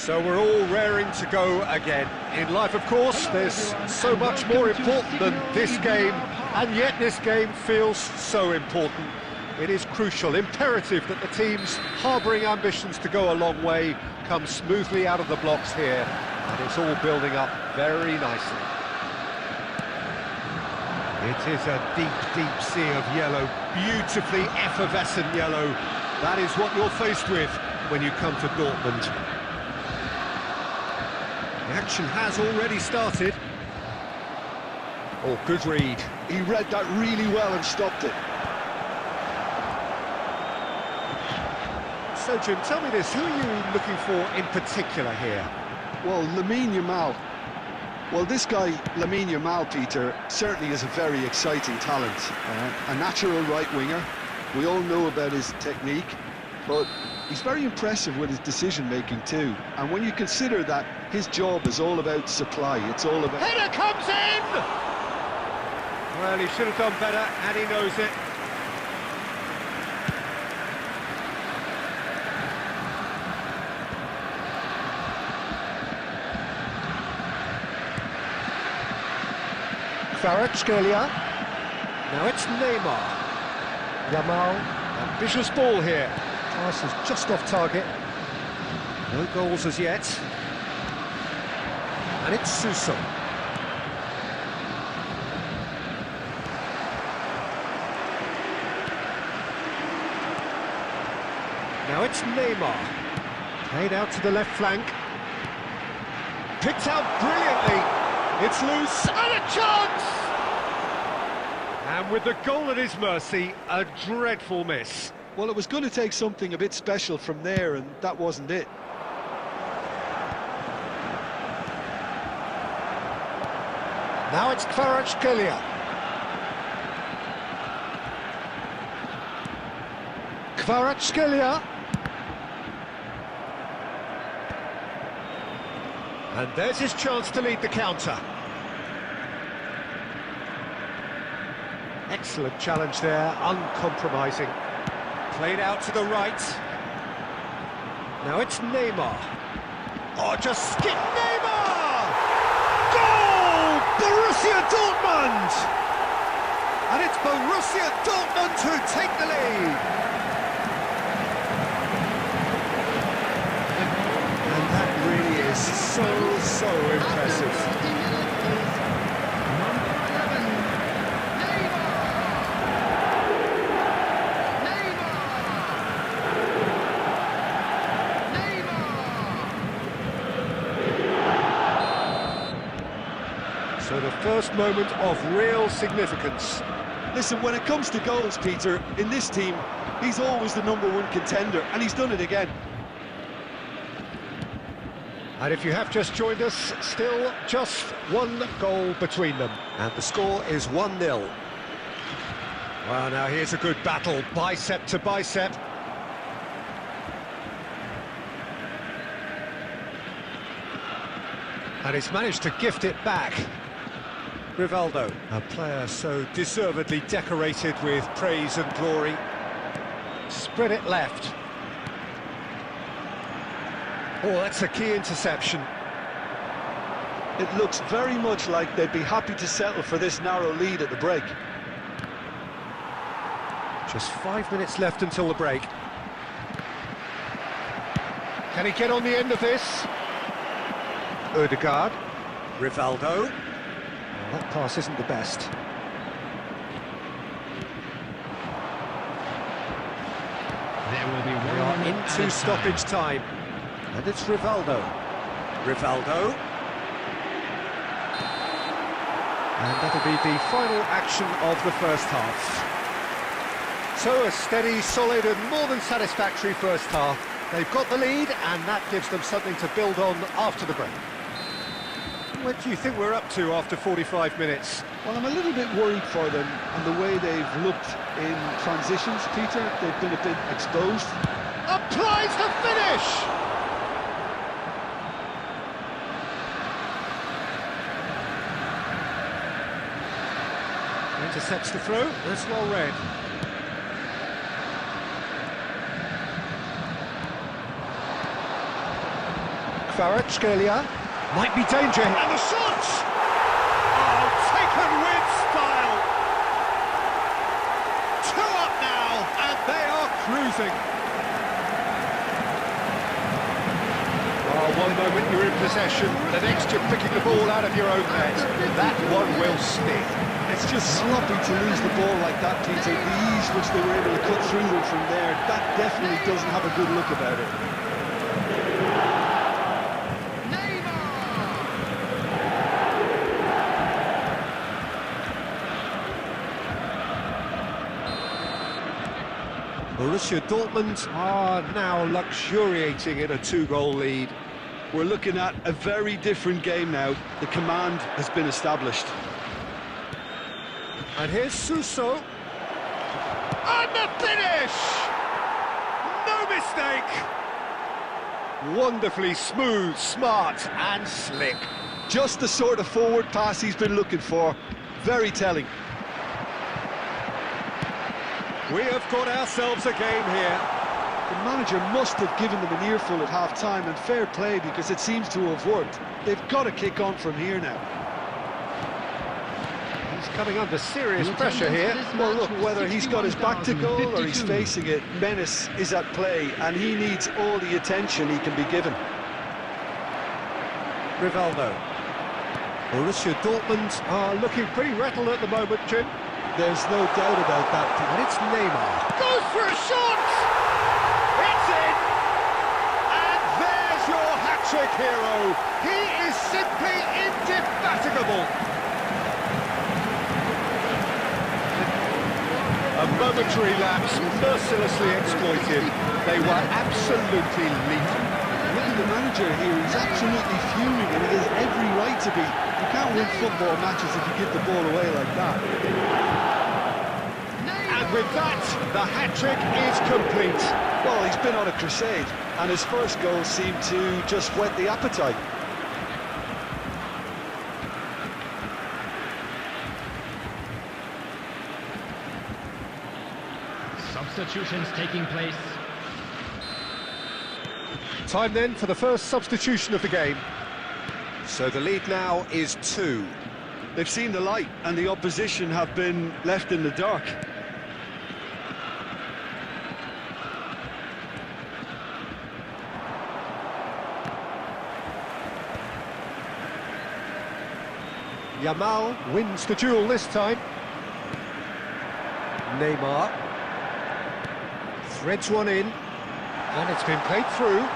So we're all raring to go again. In life, of course, there's so much more important than this game, and yet this game feels so important. It is crucial, imperative that the teams harbouring ambitions to go a long way come smoothly out of the blocks here, and it's all building up very nicely. It is a deep, deep sea of yellow, beautifully effervescent yellow. That is what you're faced with when you come to Dortmund. The action has already started. Oh, good read. He read that really well and stopped it. So, Jim, tell me this, who are you looking for in particular here? Well, Lamine Yamal. Well, this guy, Lamine Yamal, Peter, certainly is a very exciting talent. A natural right winger. We all know about his technique, but he's very impressive with his decision-making too. And when you consider that his job is all about supply, it's all about... Header comes in! Well, he should have done better, and he knows it. Kvaratskhelia. Now it's Neymar. Yamal, ambitious ball here. Pass is just off target. No goals as yet. And it's Suso. Now it's Neymar. Played out to the left flank. Picked out brilliantly. It's loose, and a chance! And with the goal at his mercy, a dreadful miss. Well, it was going to take something a bit special from there, and that wasn't it. Now it's Kvaratskhelia. Kvaratskhelia. And there's his chance to lead the counter. Excellent challenge there, uncompromising. Played out to the right. Now it's Neymar. Oh, just skip Neymar! Goal! Borussia Dortmund! And it's Borussia Dortmund who take the lead. So impressive. So the first moment of real significance. Listen, when it comes to goals, Peter, in this team, he's always the #1 contender, and he's done it again. And if you have just joined us, still just one goal between them. And the score is 1-0. Well, now here's a good battle, bicep to bicep. And he's managed to gift it back. Rivaldo, a player so deservedly decorated with praise and glory. Spread it left. Oh, that's a key interception. It looks very much like they'd be happy to settle for this narrow lead at the break. Just 5 minutes left until the break. Can he get on the end of this? Odegaard. Rivaldo. Well, that pass isn't the best. There will be We are into stoppage time. And it's Rivaldo. Rivaldo. And that'll be the final action of the first half. So a steady, solid and more than satisfactory first half. They've got the lead and that gives them something to build on after the break. What do you think we're up to after 45 minutes? Well, I'm a little bit worried for them and the way they've looked in transitions, Peter. They've been a bit exposed. Applies the finish! Intercepts the throw, that's well read. Kvaratskhelia. Might be danger. And the shot! Oh, taken with style! 2 up now, and they are cruising. Oh, one moment you're in possession, the next you're picking the ball out of your own net. That one will stick. It's just sloppy to lose the ball like that, Peter. The ease which they were able to cut through them from there, that definitely doesn't have a good look about it. Borussia Dortmund are now luxuriating in a 2-goal lead. We're looking at a very different game now. The command has been established. And here's Suso. And the finish! No mistake! Wonderfully smooth, smart and slick. Just the sort of forward pass he's been looking for. Very telling. We have got ourselves a game here. The manager must have given them an earful at half-time, and fair play because it seems to have worked. They've got to kick on from here now. He's coming under serious pressure here. Well, look, whether he's got his back to goal or he's facing it, menace is at play, and he needs all the attention he can be given. Rivaldo. Borussia Dortmund are looking pretty rattled at the moment, Jim. There's no doubt about that. And it's Neymar. Goes for a shot! It's in! And there's your hat-trick hero. He is simply indefatigable. A momentary lapse, mercilessly exploited. They were absolutely lethal. Look at the manager here, he's absolutely fuming, and he has every right to be. You can't win football matches if you give the ball away like that. And with that, the hat-trick is complete. Well, he's been on a crusade, and his first goal seemed to just whet the appetite. Substitutions taking place. Time then for the first substitution of the game. So the lead now is 2. They've seen the light, and the opposition have been left in the dark. Yamal wins the duel this time. Neymar threads one in, and it's been played through.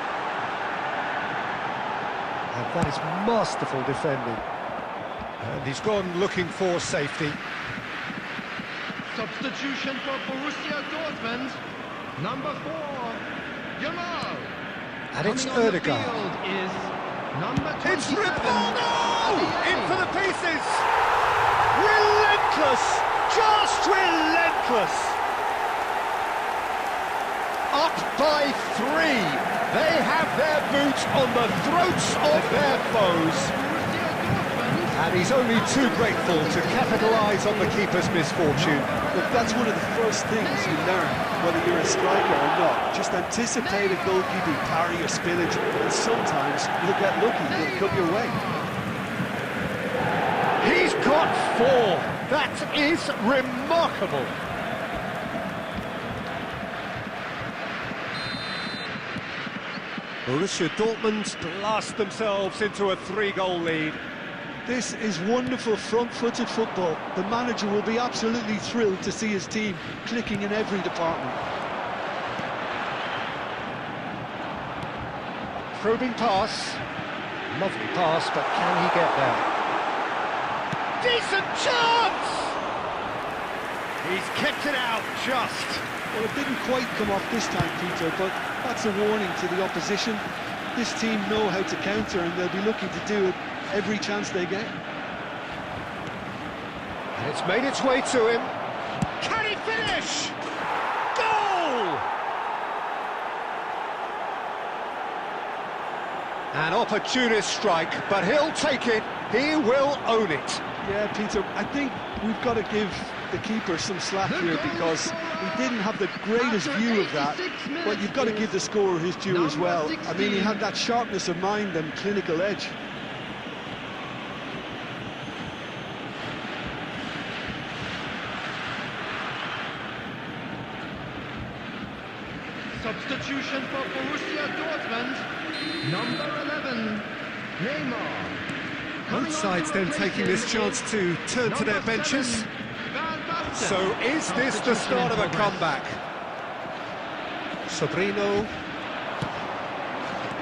And that is masterful defending. And he's gone looking for safety. Substitution for Borussia Dortmund. Number 4, Yamal. And it's Coming on the Ødegaard. field is number 27. It's Rivaldo! In for the pieces! Relentless! Just relentless! Up by 3. They have their boots on the throats of their foes. And he's only too grateful to capitalise on the keeper's misfortune. Look, that's one of the first things you learn, whether you're a striker or not. Just anticipate a goalkeeping parry or spillage, and sometimes you'll get lucky, it'll come your way. He's got 4. That is remarkable. Borussia Dortmund blast themselves into a 3-goal lead. This is wonderful front-footed football. The manager will be absolutely thrilled to see his team clicking in every department. Probing pass. Lovely pass, but can he get there? Decent chance! He's kept it out, just. Well, it didn't quite come off this time, Peter, but that's a warning to the opposition. This team know how to counter, and they'll be looking to do it every chance they get. And it's made its way to him. Can he finish? Goal! An opportunist strike, but he'll take it. He will own it. Yeah, Peter, I think we've got to give the keeper some slack here because He didn't have the greatest view of that, but you've got to give the scorer his due as well. I mean, he had that sharpness of mind and clinical edge. Substitution for Borussia Dortmund, number 11, Neymar. Both sides then taking this chance to turn to their benches. So is this the start of a comeback? Sobrino.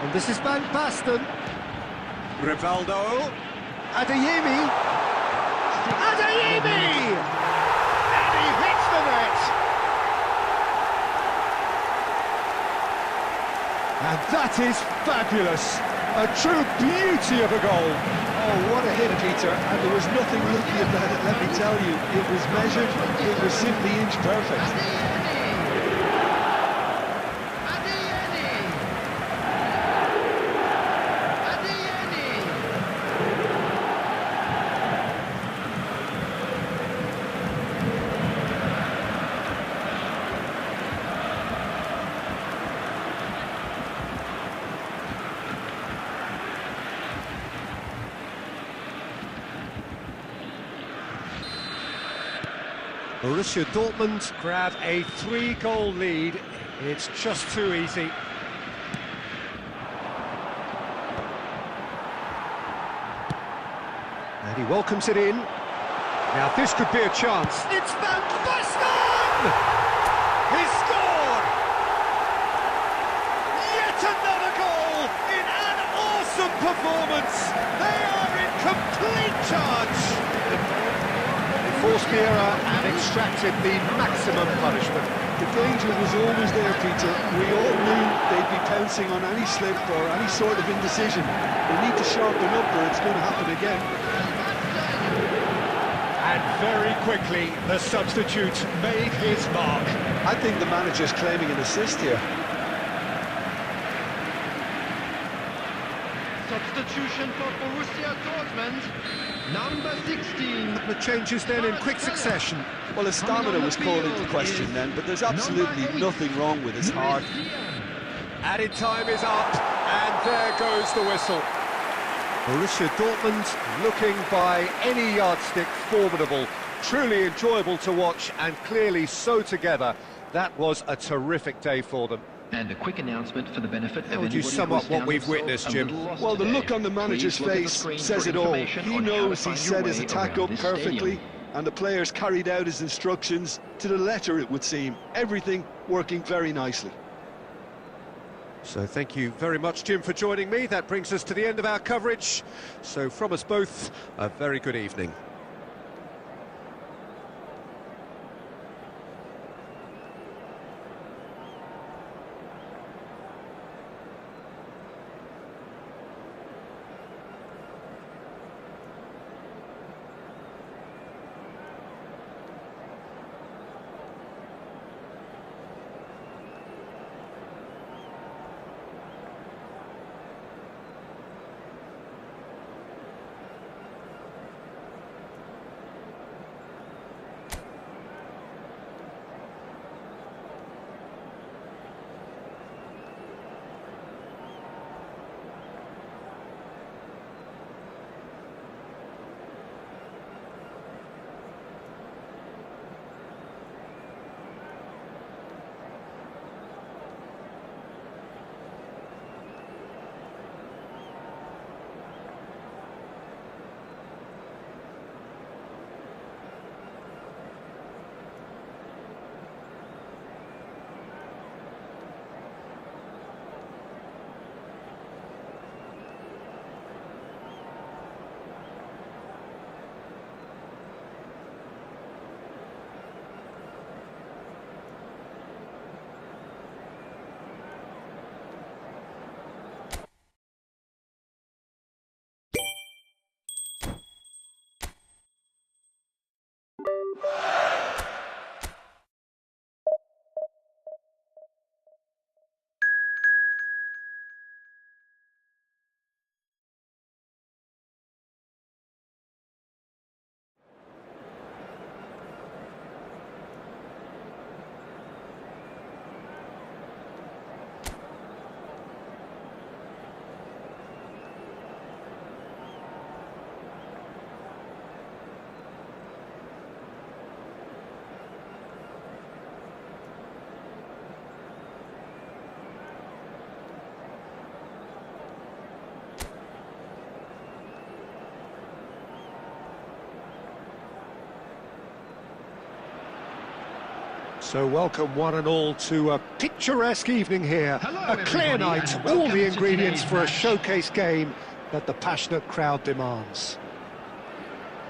And this is Van Basten. Rivaldo. Adeyemi. Adeyemi! And he hits the net! And that is fabulous. A true beauty of a goal. Oh, what a hit, Peter. And there was nothing lucky about it, let me tell you. It was measured, it was simply inch perfect. Borussia Dortmund grab a 3-goal lead. It's just too easy. And he welcomes it in. Now this could be a chance. It's Van Basten! He scored! Yet another goal in an awesome performance. They are in complete charge. Forced the error and extracted the maximum punishment. The danger was always there, Peter. We all knew they'd be pouncing on any slip or any sort of indecision. They need to sharpen up or it's going to happen again. And very quickly, the substitute made his mark. I think the manager's claiming an assist here. Substitution for Borussia Dortmund, number 16. The changes then in quick succession. Well, his stamina was called into question then, but there's absolutely nothing wrong with his heart. Added time is up, and there goes the whistle. Borussia Dortmund looking by any yardstick formidable. Truly enjoyable to watch, and clearly so together. That was a terrific day for them. And a quick announcement for the benefit of How would you sum up what we've witnessed, Jim? Well, the look on the manager's face says it all. He knows he set his attack up perfectly, and the players carried out his instructions to the letter, it would seem. Everything working very nicely. So thank you very much, Jim, for joining me. That brings us to the end of our coverage. So from us both, a very good evening. So welcome one and all to a picturesque evening here. Hello, A clear everybody, night, and all welcome the to ingredients today's for a match. showcase game that the passionate crowd demands.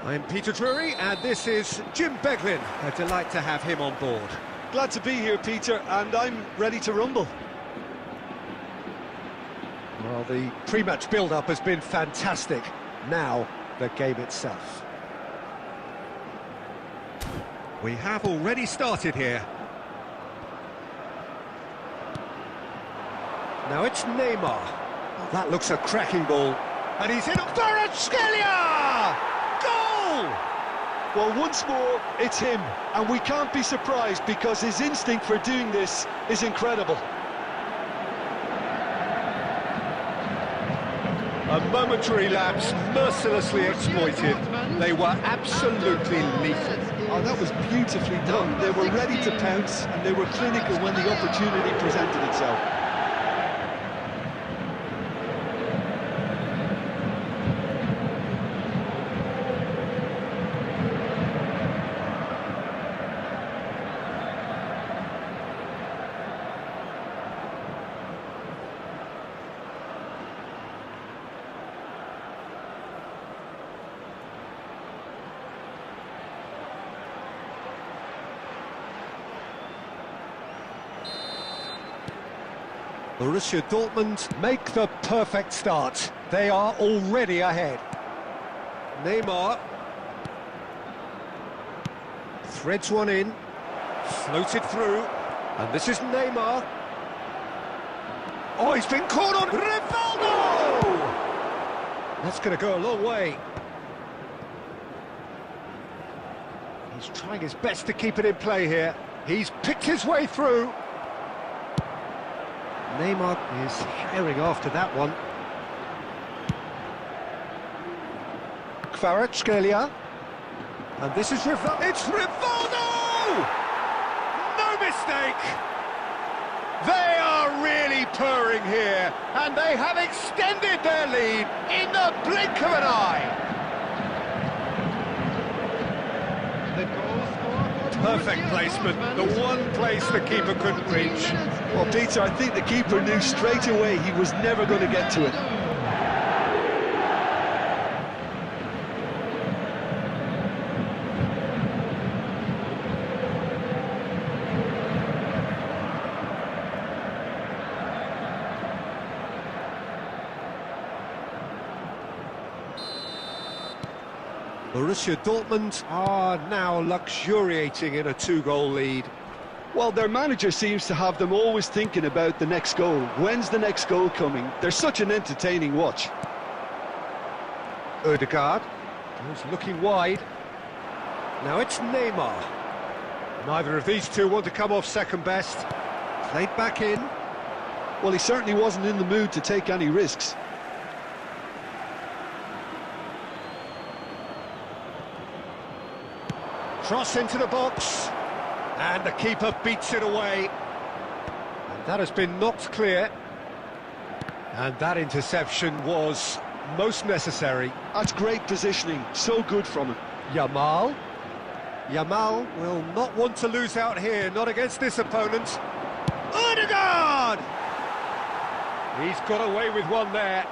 I'm Peter Drury and this is Jim Beglin. A delight to have him on board. Glad to be here, Peter, and I'm ready to rumble. Well, the pre-match build-up has been fantastic. Now, the game itself. We have already started here. Now it's Neymar. Oh, that looks a cracking ball. And he's in. Kvaratskhelia! Goal! Well, once more, it's him, and we can't be surprised because his instinct for doing this is incredible. A momentary lapse, mercilessly exploited. They were absolutely lethal. Oh, that was beautifully done. They were ready to pounce, and they were clinical when the opportunity presented itself. Borussia Dortmund make the perfect start. They are already ahead. Neymar threads one in, floated through, and this is Neymar. Oh, he's been caught on Rivaldo! That's going to go a long way. He's trying his best to keep it in play here. He's picked his way through. Neymar is herring after that one. Kvaratskhelia. And this is Rivaldo. It's Rivaldo! No mistake! They are really purring here, and they have extended their lead in the blink of an eye. The goal scorer for Perfect Borussia placement, Dortmund. the one place the keeper couldn't reach. Well, Peter, I think the keeper knew straight away he was never going to get to it. Borussia Dortmund are now luxuriating in a two-goal lead. Well, their manager seems to have them always thinking about the next goal. When's the next goal coming? They're such an entertaining watch. Ødegaard goes looking wide. Now it's Neymar. Neither of these two want to come off second best. Played back in. Well, he certainly wasn't in the mood to take any risks. Cross into the box. And the keeper beats it away. And that has been knocked clear. And that interception was most necessary. That's great positioning, so good from him. Yamal. Yamal will not want to lose out here, not against this opponent. Ødegaard! He's got away with one there.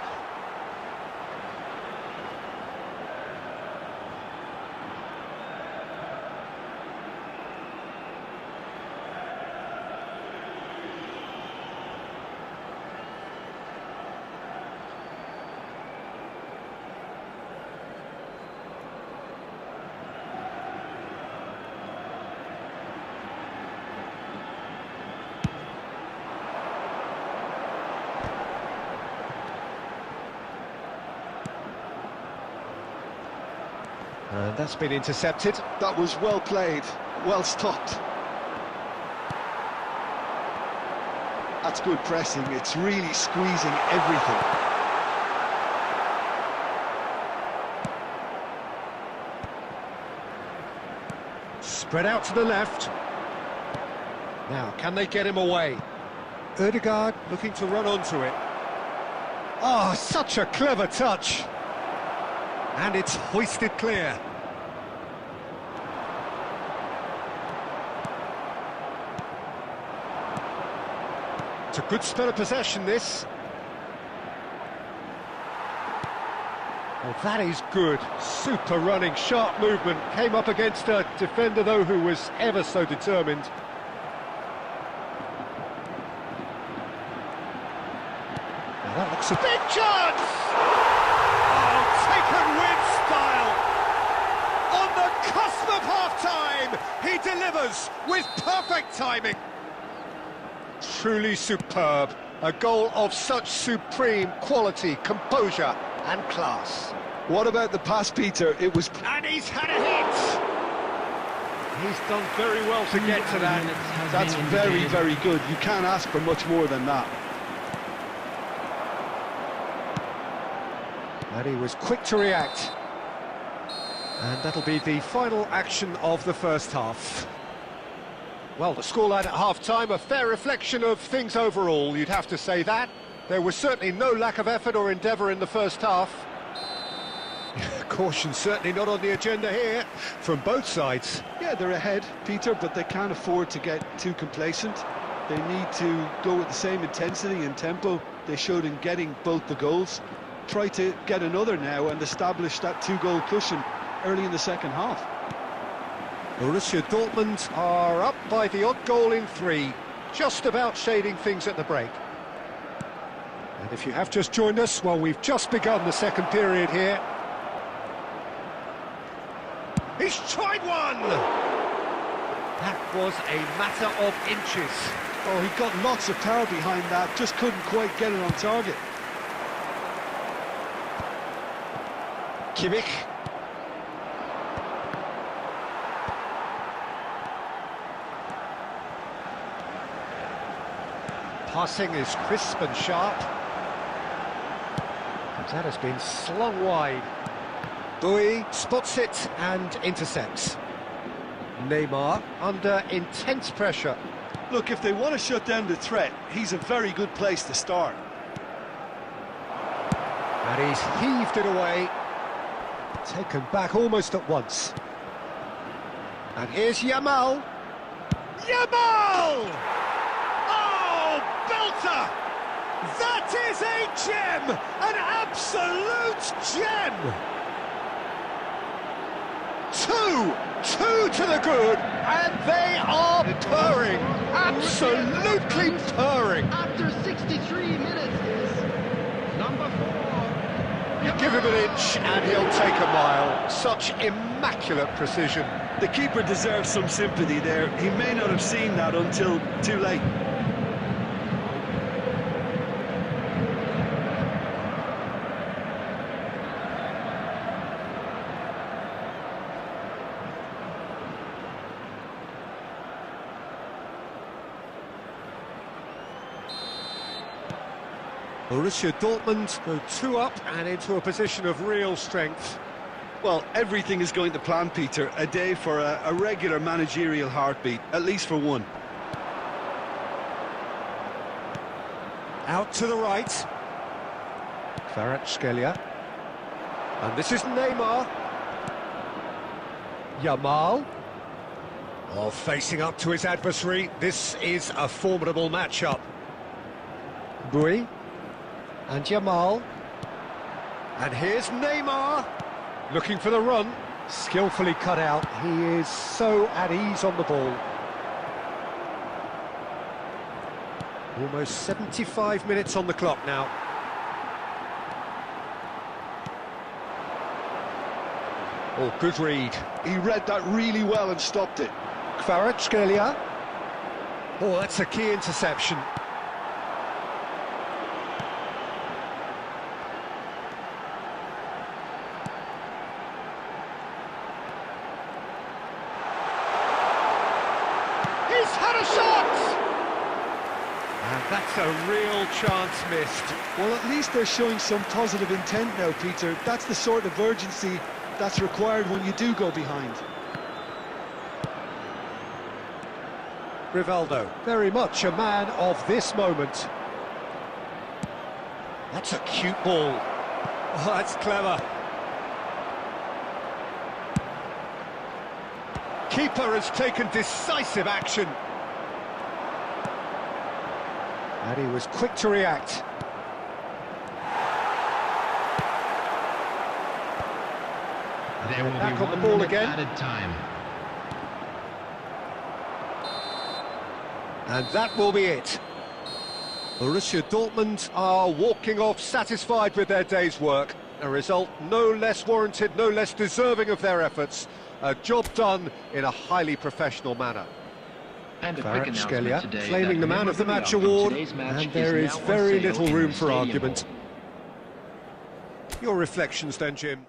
And that's been intercepted. That was well played, well stopped. That's good pressing, it's really squeezing everything. Spread out to the left. Now, can they get him away? Ødegaard looking to run onto it. Oh, such a clever touch. And it's hoisted clear. It's a good spell of possession, this. Well, that is good. Super running, sharp movement. Came up against a defender, though, who was ever so determined. Now that looks a big chance! Oh, taken with style! On the cusp of half-time, he delivers with perfect timing. Truly superb. A goal of such supreme quality, composure and class. What about the pass, Peter? It was... And he's had a hit! He's done very well to get to that. That's very, very good. You can't ask for much more than that. And he was quick to react. And that'll be the final action of the first half. Well, the scoreline at half-time, a fair reflection of things overall, you'd have to say that. There was certainly no lack of effort or endeavour in the first half. Caution certainly not on the agenda here, from both sides. Yeah, they're ahead, Peter, but they can't afford to get too complacent. They need to go with the same intensity and tempo they showed in getting both the goals. Try to get another now and establish that two-goal cushion early in the second half. Borussia Dortmund are up by the odd goal in 3, just about shading things at the break. And if you have just joined us, well, we've just begun the second period here. He's tried one! That was a matter of inches. Oh, he got lots of power behind that, just couldn't quite get it on target. Kimmich. Passing is crisp and sharp. That has been slung wide. Bowie spots it and intercepts. Neymar under intense pressure. Look, if they want to shut down the threat, he's a very good place to start. And he's heaved it away. Taken back almost at once. And here's Yamal. Yamal! Oh, belter! That is a gem! An absolute gem! Two to the good, and they are purring, absolutely purring. After 63 minutes is number 4. You give him an inch and he'll take a mile. Such immaculate precision. The keeper deserves some sympathy there. He may not have seen that until too late. Borussia Dortmund go 2 up and into a position of real strength. Well, everything is going to plan, Peter. A day for a regular managerial heartbeat, at least for one. Out to the right. Kvaratskhelia. And this is Neymar. Yamal. Oh, facing up to his adversary. This is a formidable matchup. Bowie. And Yamal. And here's Neymar. Looking for the run. Skillfully cut out. He is so at ease on the ball. Almost 75 minutes on the clock now. Oh, good read. He read that really well and stopped it. Kvaratskhelia. Oh, that's a key interception. He's had a shot! And that's a real chance missed. Well, at least they're showing some positive intent now, Peter. That's the sort of urgency that's required when you do go behind. Rivaldo, very much a man of this moment. That's a cute ball. Oh, that's clever. Keeper has taken decisive action. And he was quick to react. There will Back be on the 1 ball minute again. added time. And that will be it. Borussia Dortmund are walking off satisfied with their day's work. A result no less warranted, no less deserving of their efforts. A job done in a highly professional manner. And a quick announcement Kvaratskhelia today claiming the that man of the memorabilia match from award, today's match and there is now on very sale little in room the for Stadium argument. Hall. Your reflections then, Jim?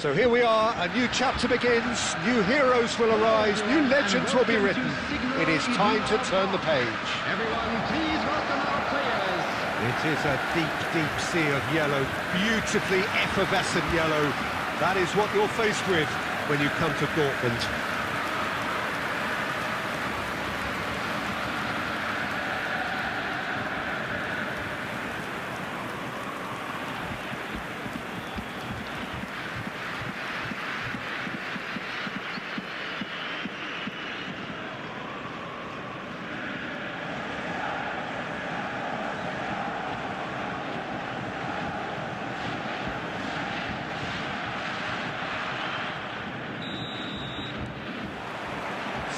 So here we are, a new chapter begins, new heroes will arise, new legends will be written. It is time to turn the page. Everyone, please welcome our players. It is a deep, deep sea of yellow, beautifully effervescent yellow. That is what you're faced with when you come to Dortmund.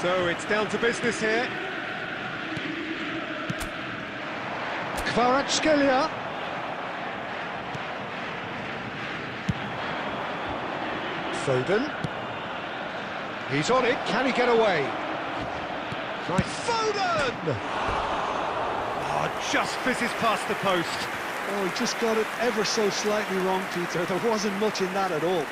So it's down to business here. Kvaratskhelia. Foden. He's on it, can he get away? Nice. Foden! Oh, just fizzes past the post. Oh, he just got it ever so slightly wrong, Peter. There wasn't much in that at all.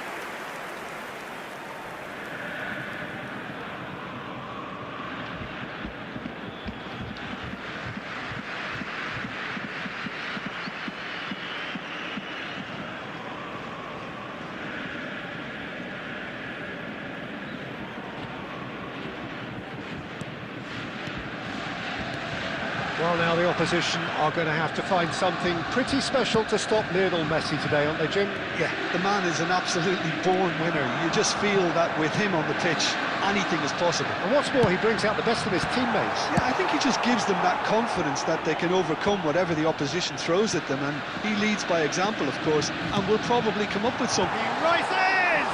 Well, now the opposition are going to have to find something pretty special to stop Lionel Messi today, aren't they, Jim? Yeah, the man is an absolutely born winner. You just feel that with him on the pitch, anything is possible. And what's more, he brings out the best of his teammates. Yeah, I think he just gives them that confidence that they can overcome whatever the opposition throws at them, and he leads by example, of course, and will probably come up with something. He rises!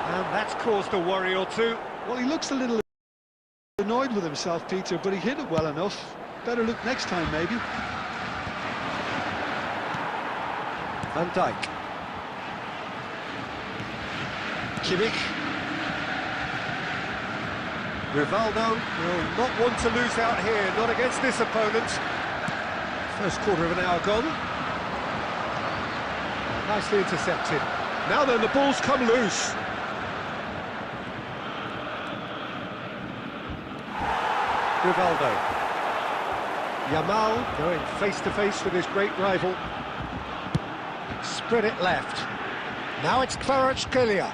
And that's caused a worry or two. Well, he looks a little annoyed with himself, Peter, but he hit it well enough. Better look next time, maybe. Van Dijk. Kimmich. Rivaldo will not want to lose out here, not against this opponent. First quarter of an hour gone. Nicely intercepted. Now then, the ball's come loose. Rivaldo. Yamal going face-to-face with his great rival. Spread it left. Now it's Kvaratskhelia.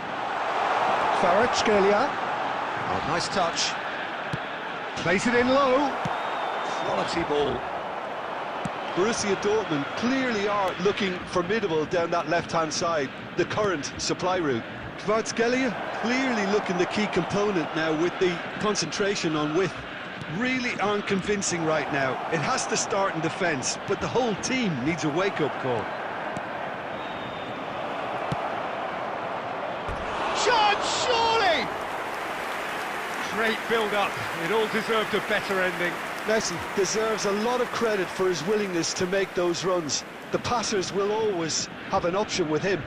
Kvaratskhelia. Oh, nice touch. Plays it in low. Quality ball. Borussia Dortmund clearly are looking formidable down that left-hand side, the current supply route. Kvaratskhelia clearly looking the key component now with the concentration on width. Really aren't convincing right now. It has to start in defence, but the whole team needs a wake-up call. Chance, surely! Great build-up. It all deserved a better ending. Messi deserves a lot of credit for his willingness to make those runs. The passers will always have an option with him.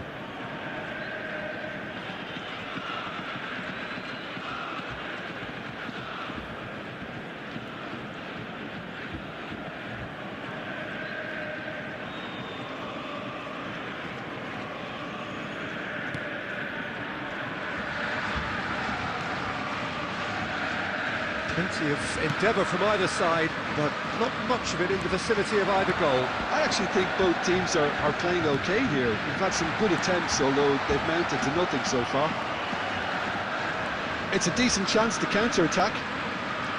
Plenty of endeavour from either side, but not much of it in the vicinity of either goal. I actually think both teams are playing okay here. We've had some good attempts, although they've mounted to nothing so far. It's a decent chance to counter-attack.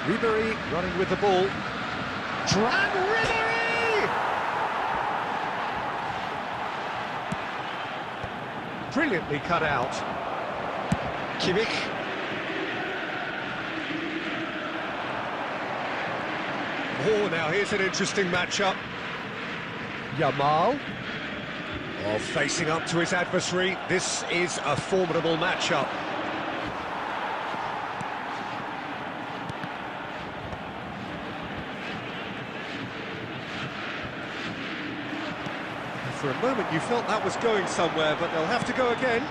Ribery running with the ball. Dran Ribery! Brilliantly cut out. Kimmich. Oh, now here's an interesting matchup. Yamal. Oh, facing up to his adversary. This is a formidable matchup. For a moment you felt that was going somewhere, but they'll have to go again.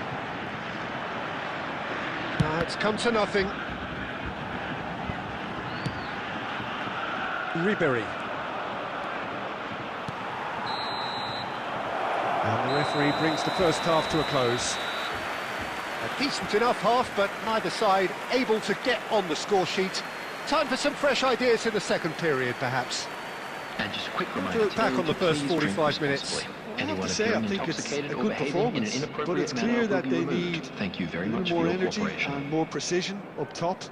Now it's come to nothing. Ribery. And the referee brings the first half to a close. Decent enough half, but neither side able to get on the score sheet. Time for some fresh ideas in the second period, perhaps. And just a quick To reminder look back on the first please drink 45 minutes. responsibly. I have Anyone to say, I appearing think it's a intoxicated or good behaving in an performance, but inappropriate it's manner clear will that be they removed. need Thank you very a much little for more your energy cooperation. and more precision up top.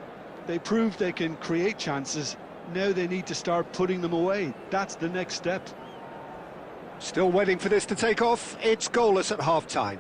They proved they can create chances. Now they need to start putting them away. That's the next step. Still waiting for this to take off. It's goalless at half-time.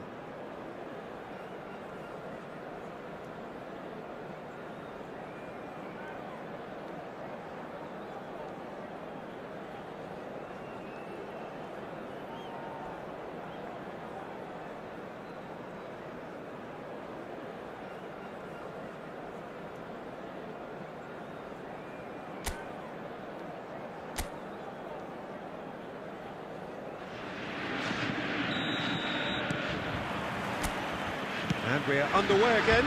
And we're underway again.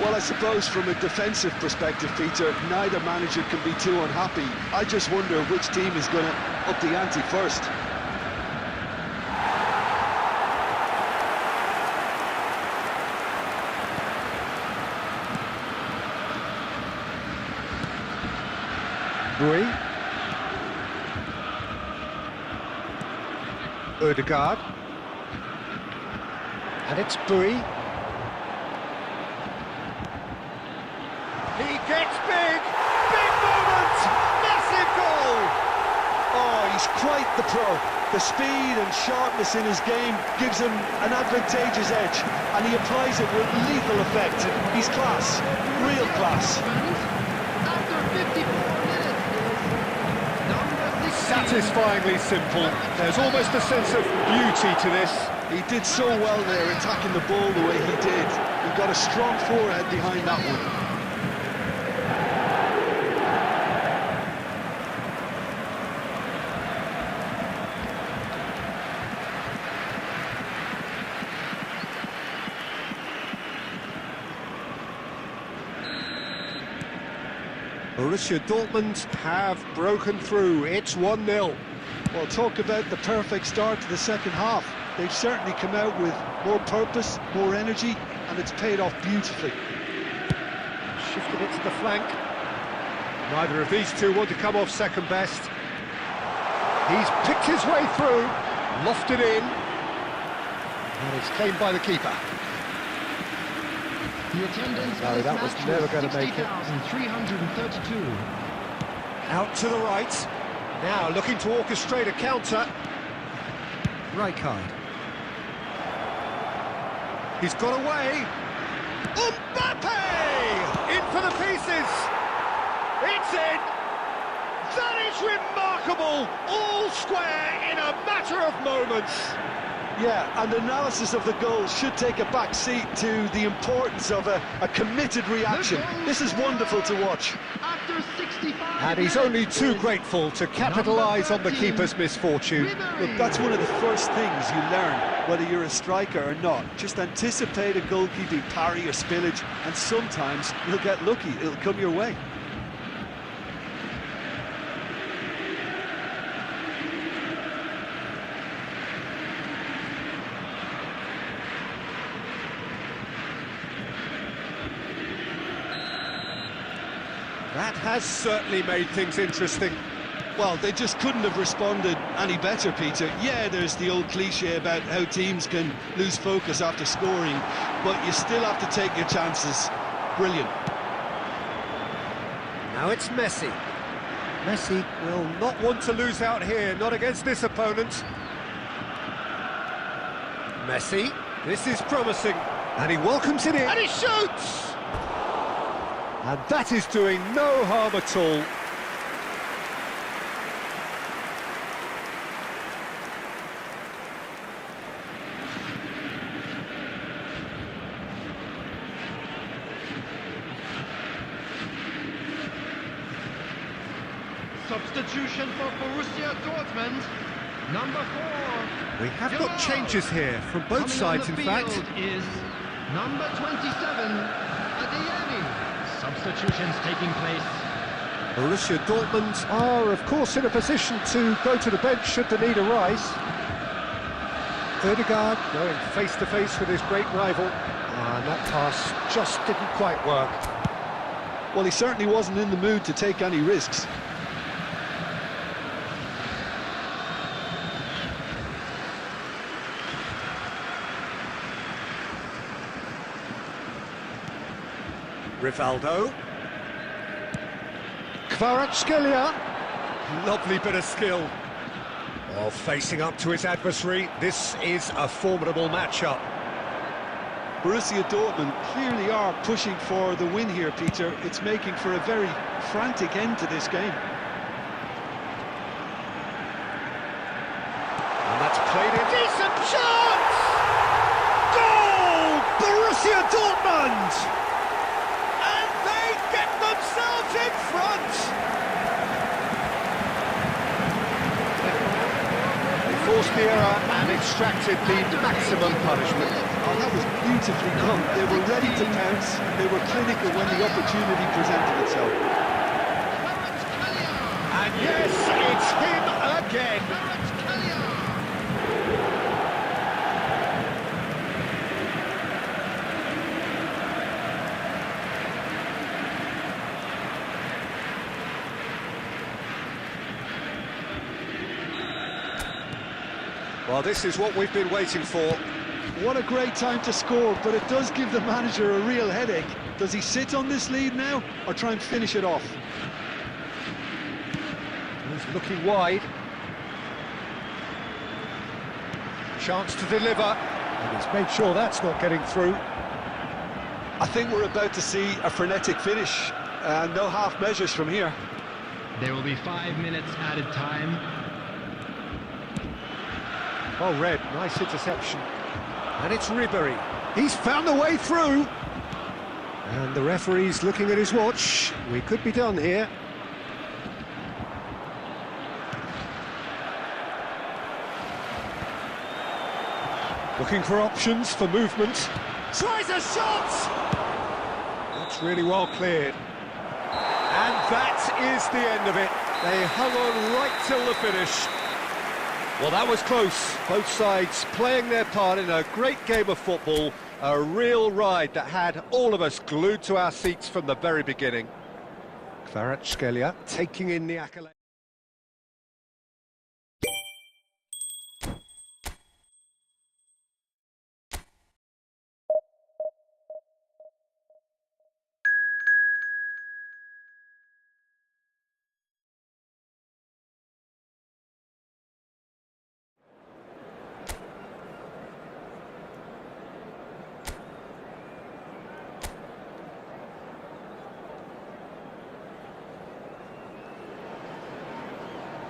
Well, I suppose from a defensive perspective, Peter, neither manager can be too unhappy. I just wonder which team is going to up the ante first. Bui. Odegaard. And it's Bui. He gets big! Big moment! Massive goal! Oh, he's quite the pro. The speed and sharpness in his game gives him an advantageous edge, and he applies it with lethal effect. He's class, real class. After 54 minutes is number 16. Satisfyingly simple. There's almost a sense of beauty to this. He did so well there, attacking the ball the way he did. He got a strong forehead behind that one. Borussia Dortmund have broken through. It's 1-0. Well, talk about the perfect start to the second half. They've certainly come out with more purpose, more energy, and it's paid off beautifully. Shifted it to the flank. Neither of these two want to come off second best. He's picked his way through, lofted in, and it's claimed by the keeper. The attendance No, for this that was match never going to make it. 60,332. Out to the right. Now looking to orchestrate a counter. Rijkaard. He's got away. Mbappe! In for the pieces. It's in. That is remarkable. All square in a matter of moments. Yeah, and analysis of the goal should take a back seat to the importance of a committed reaction. This is wonderful to watch. After 65 And he's only too grateful to capitalise on the keeper's misfortune. Look, that's one of the first things you learn, whether you're a striker or not. Just anticipate a goalkeeping parry or spillage, and sometimes you'll get lucky. It'll come your way. That has certainly made things interesting. Well, they just couldn't have responded any better, Peter. Yeah, there's the old cliche about how teams can lose focus after scoring, but you still have to take your chances. Brilliant. Now it's Messi. Messi will not want to lose out here, not against this opponent. Messi, this is promising. And he welcomes it in. And he shoots! And that is doing no harm at all. Substitution for Borussia Dortmund. Number 4. We have got changes here from both sides, in fact. Is number 27, Adeyemi. Substitutions taking place. Borussia Dortmund are, of course, in a position to go to the bench should the need arise. Odegaard going face-to-face with his great rival, and that pass just didn't quite work. Well, he certainly wasn't in the mood to take any risks. Rivaldo. Kvaratskhelia. Lovely bit of skill. While facing up to his adversary, this is a formidable matchup. Borussia Dortmund clearly are pushing for the win here, Peter. It's making for a very frantic end to this game. And that's played in. Decent chance! Goal! Borussia Dortmund! And they get themselves in front! Forced the error and extracted the maximum punishment. Oh, that was beautifully done. They were ready to pounce. They were clinical when the opportunity presented itself. And yes, it's him again. Well, this is what we've been waiting for. What a great time to score, but it does give the manager a real headache. Does he sit on this lead now, or try and finish it off? He's looking wide. Chance to deliver. And he's made sure that's not getting through. I think we're about to see a frenetic finish, and no half measures from here. There will be 5 minutes added time. Well read, nice interception. And it's Ribéry. He's found a way through. And the referee's looking at his watch. We could be done here. Looking for options for movement. Tries a shot! That's really well cleared. And that is the end of it. They hung on right till the finish. Well, that was close. Both sides playing their part in a great game of football. A real ride that had all of us glued to our seats from the very beginning. Kvaratskhelia taking in the accolade.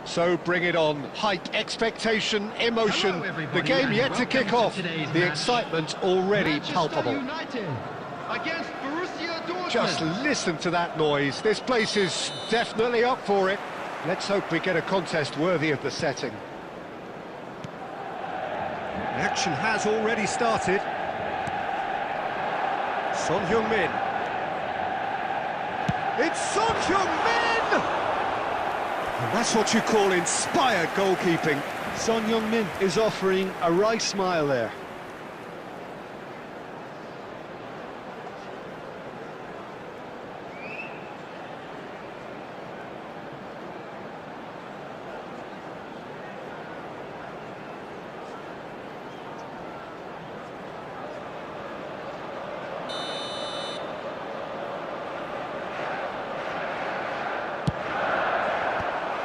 So bring it on. Hype, expectation, emotion. The game yet to kick off. The excitement already palpable. United against Borussia Dortmund. Just listen to that noise. This place is definitely up for it. Let's hope we get a contest worthy of the setting. The action has already started. Son Heung-min. It's Son Heung-min! And that's what you call inspired goalkeeping. Son Heung-min is offering a wry smile there.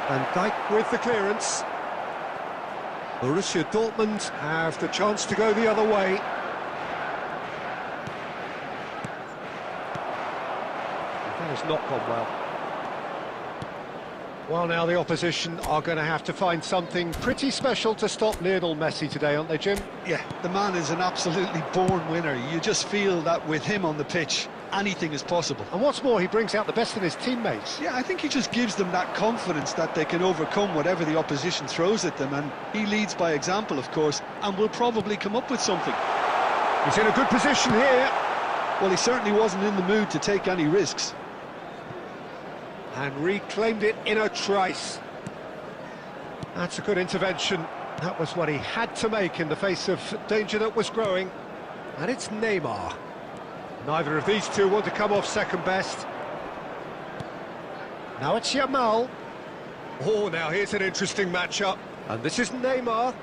Van Dijk with the clearance. Borussia Dortmund have the chance to go the other way. That has not gone well. Well, now the opposition are going to have to find something pretty special to stop Lionel Messi today, aren't they, Jim? Yeah, the man is an absolutely born winner. You just feel that with him on the pitch, anything is possible. And what's more, he brings out the best in his teammates. Yeah, I think he just gives them that confidence that they can overcome whatever the opposition throws at them, and he leads by example, of course, and will probably come up with something. He's in a good position here. Well, he certainly wasn't in the mood to take any risks. And reclaimed it in a trice. That's a good intervention. That was what he had to make in the face of danger that was growing. And it's Neymar. Neither of these two want to come off second best. Now it's Yamal. Oh, now here's an interesting matchup. And this is Neymar.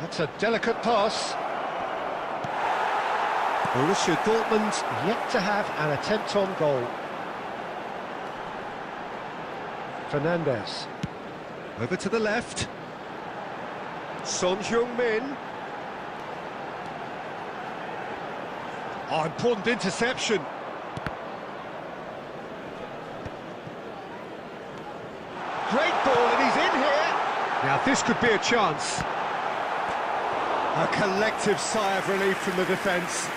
That's a delicate pass. Borussia Dortmund yet to have an attempt on goal. Fernandes. Over to the left. Son Heung-min. Oh, important interception. Great ball, and he's in here. Now this could be a chance. A collective sigh of relief from the defence.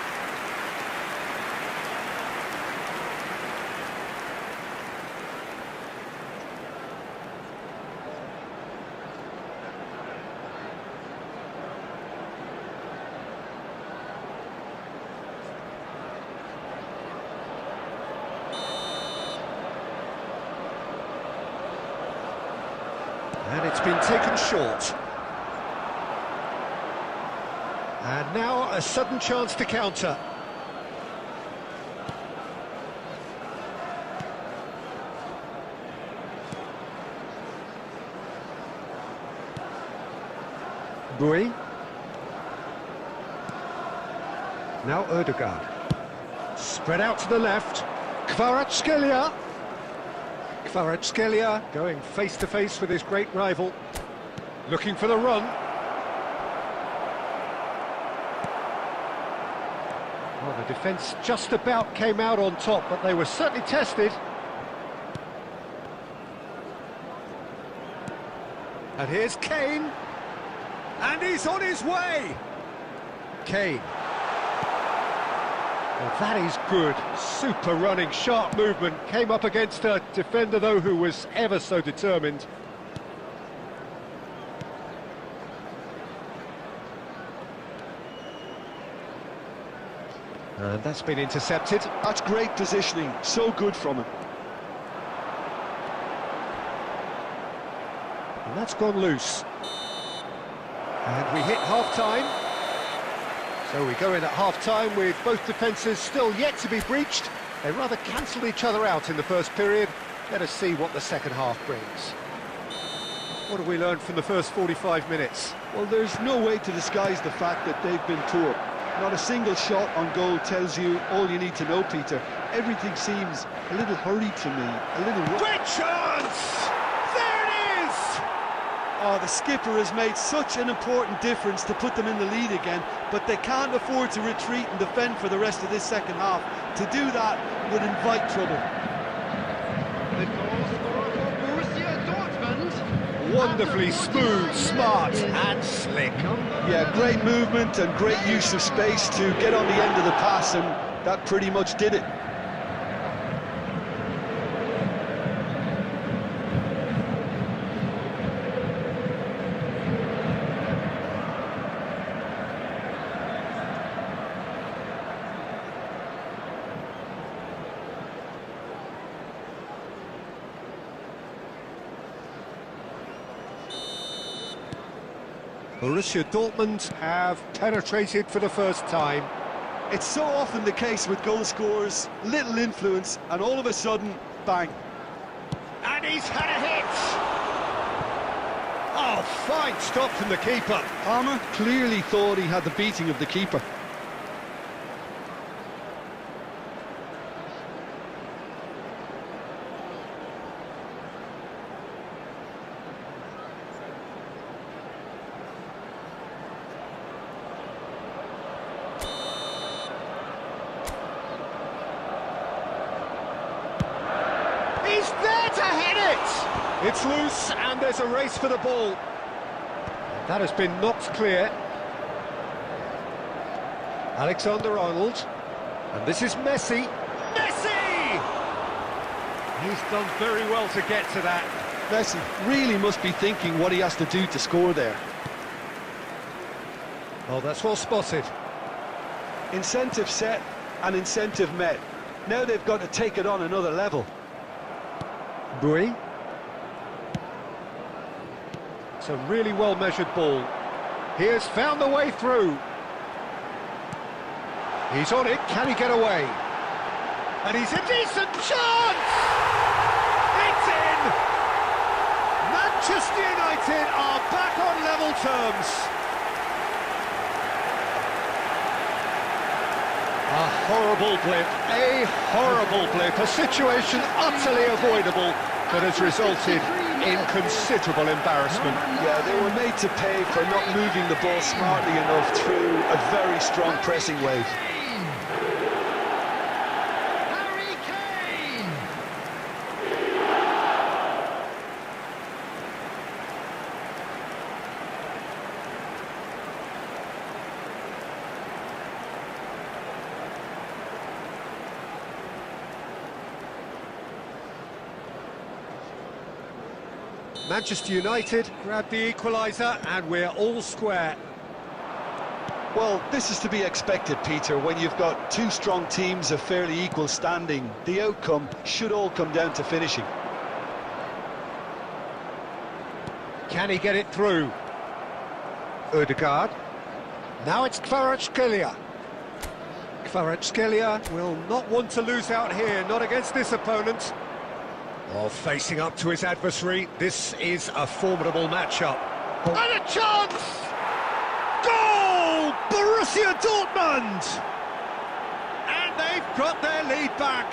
And it's been taken short. And now a sudden chance to counter. Bui. Now Ødegaard. Spread out to the left. Kvaratskhelia. Kvaratskhelia going face-to-face with his great rival. Looking for the run. Well, the defence just about came out on top, but they were certainly tested. And here's Kane. And he's on his way! Kane. Well, that is good. Super running, sharp movement. Came up against a defender, though, who was ever so determined. And that's been intercepted. That's great positioning, so good from him. And that's gone loose. And we hit half-time. So we go in at half-time with both defences still yet to be breached. They rather cancelled each other out in the first period. Let us see what the second half brings. What have we learned from the first 45 minutes? Well, there's no way to disguise the fact that they've been poor. Not a single shot on goal tells you all you need to know, Peter. Everything seems a little hurried to me, a little... Great chance! There it is! Oh, the skipper has made such an important difference to put them in the lead again, but they can't afford to retreat and defend for the rest of this second half. To do that would invite trouble. The goal scorer for Borussia Dortmund. Wonderfully smooth, smart and slick. Yeah, great movement and great use of space to get on the end of the pass, and that pretty much did it. Borussia Dortmund have penetrated for the first time. It's so often the case with goal scorers, little influence, and all of a sudden, bang. And he's had a hit! Oh, fine stop from the keeper. Palmer clearly thought he had the beating of the keeper. He's there to hit it! It's loose and there's a race for the ball. That has been knocked clear. Alexander-Arnold. And this is Messi. Messi! He's done very well to get to that. Messi really must be thinking what he has to do to score there. Oh, that's well spotted. Incentive set and incentive met. Now they've got to take it on another level. Bui. It's a really well-measured ball. He has found the way through. He's on it, can he get away? And he's a decent chance! It's in! Manchester United are back on level terms. A horrible blip, a situation utterly avoidable that has resulted in considerable embarrassment. Yeah, they were made to pay for not moving the ball smartly enough through a very strong pressing wave. Harry Kane! Manchester United grab the equaliser and we're all square. Well, this is to be expected, Peter. When you've got two strong teams of fairly equal standing, the outcome should all come down to finishing. Can he get it through? Ødegaard. Now it's Kvaratskhelia. Kvaratskhelia will not want to lose out here, not against this opponent. Oh, facing up to his adversary, this is a formidable matchup. And a chance! Goal! Borussia Dortmund! And they've got their lead back.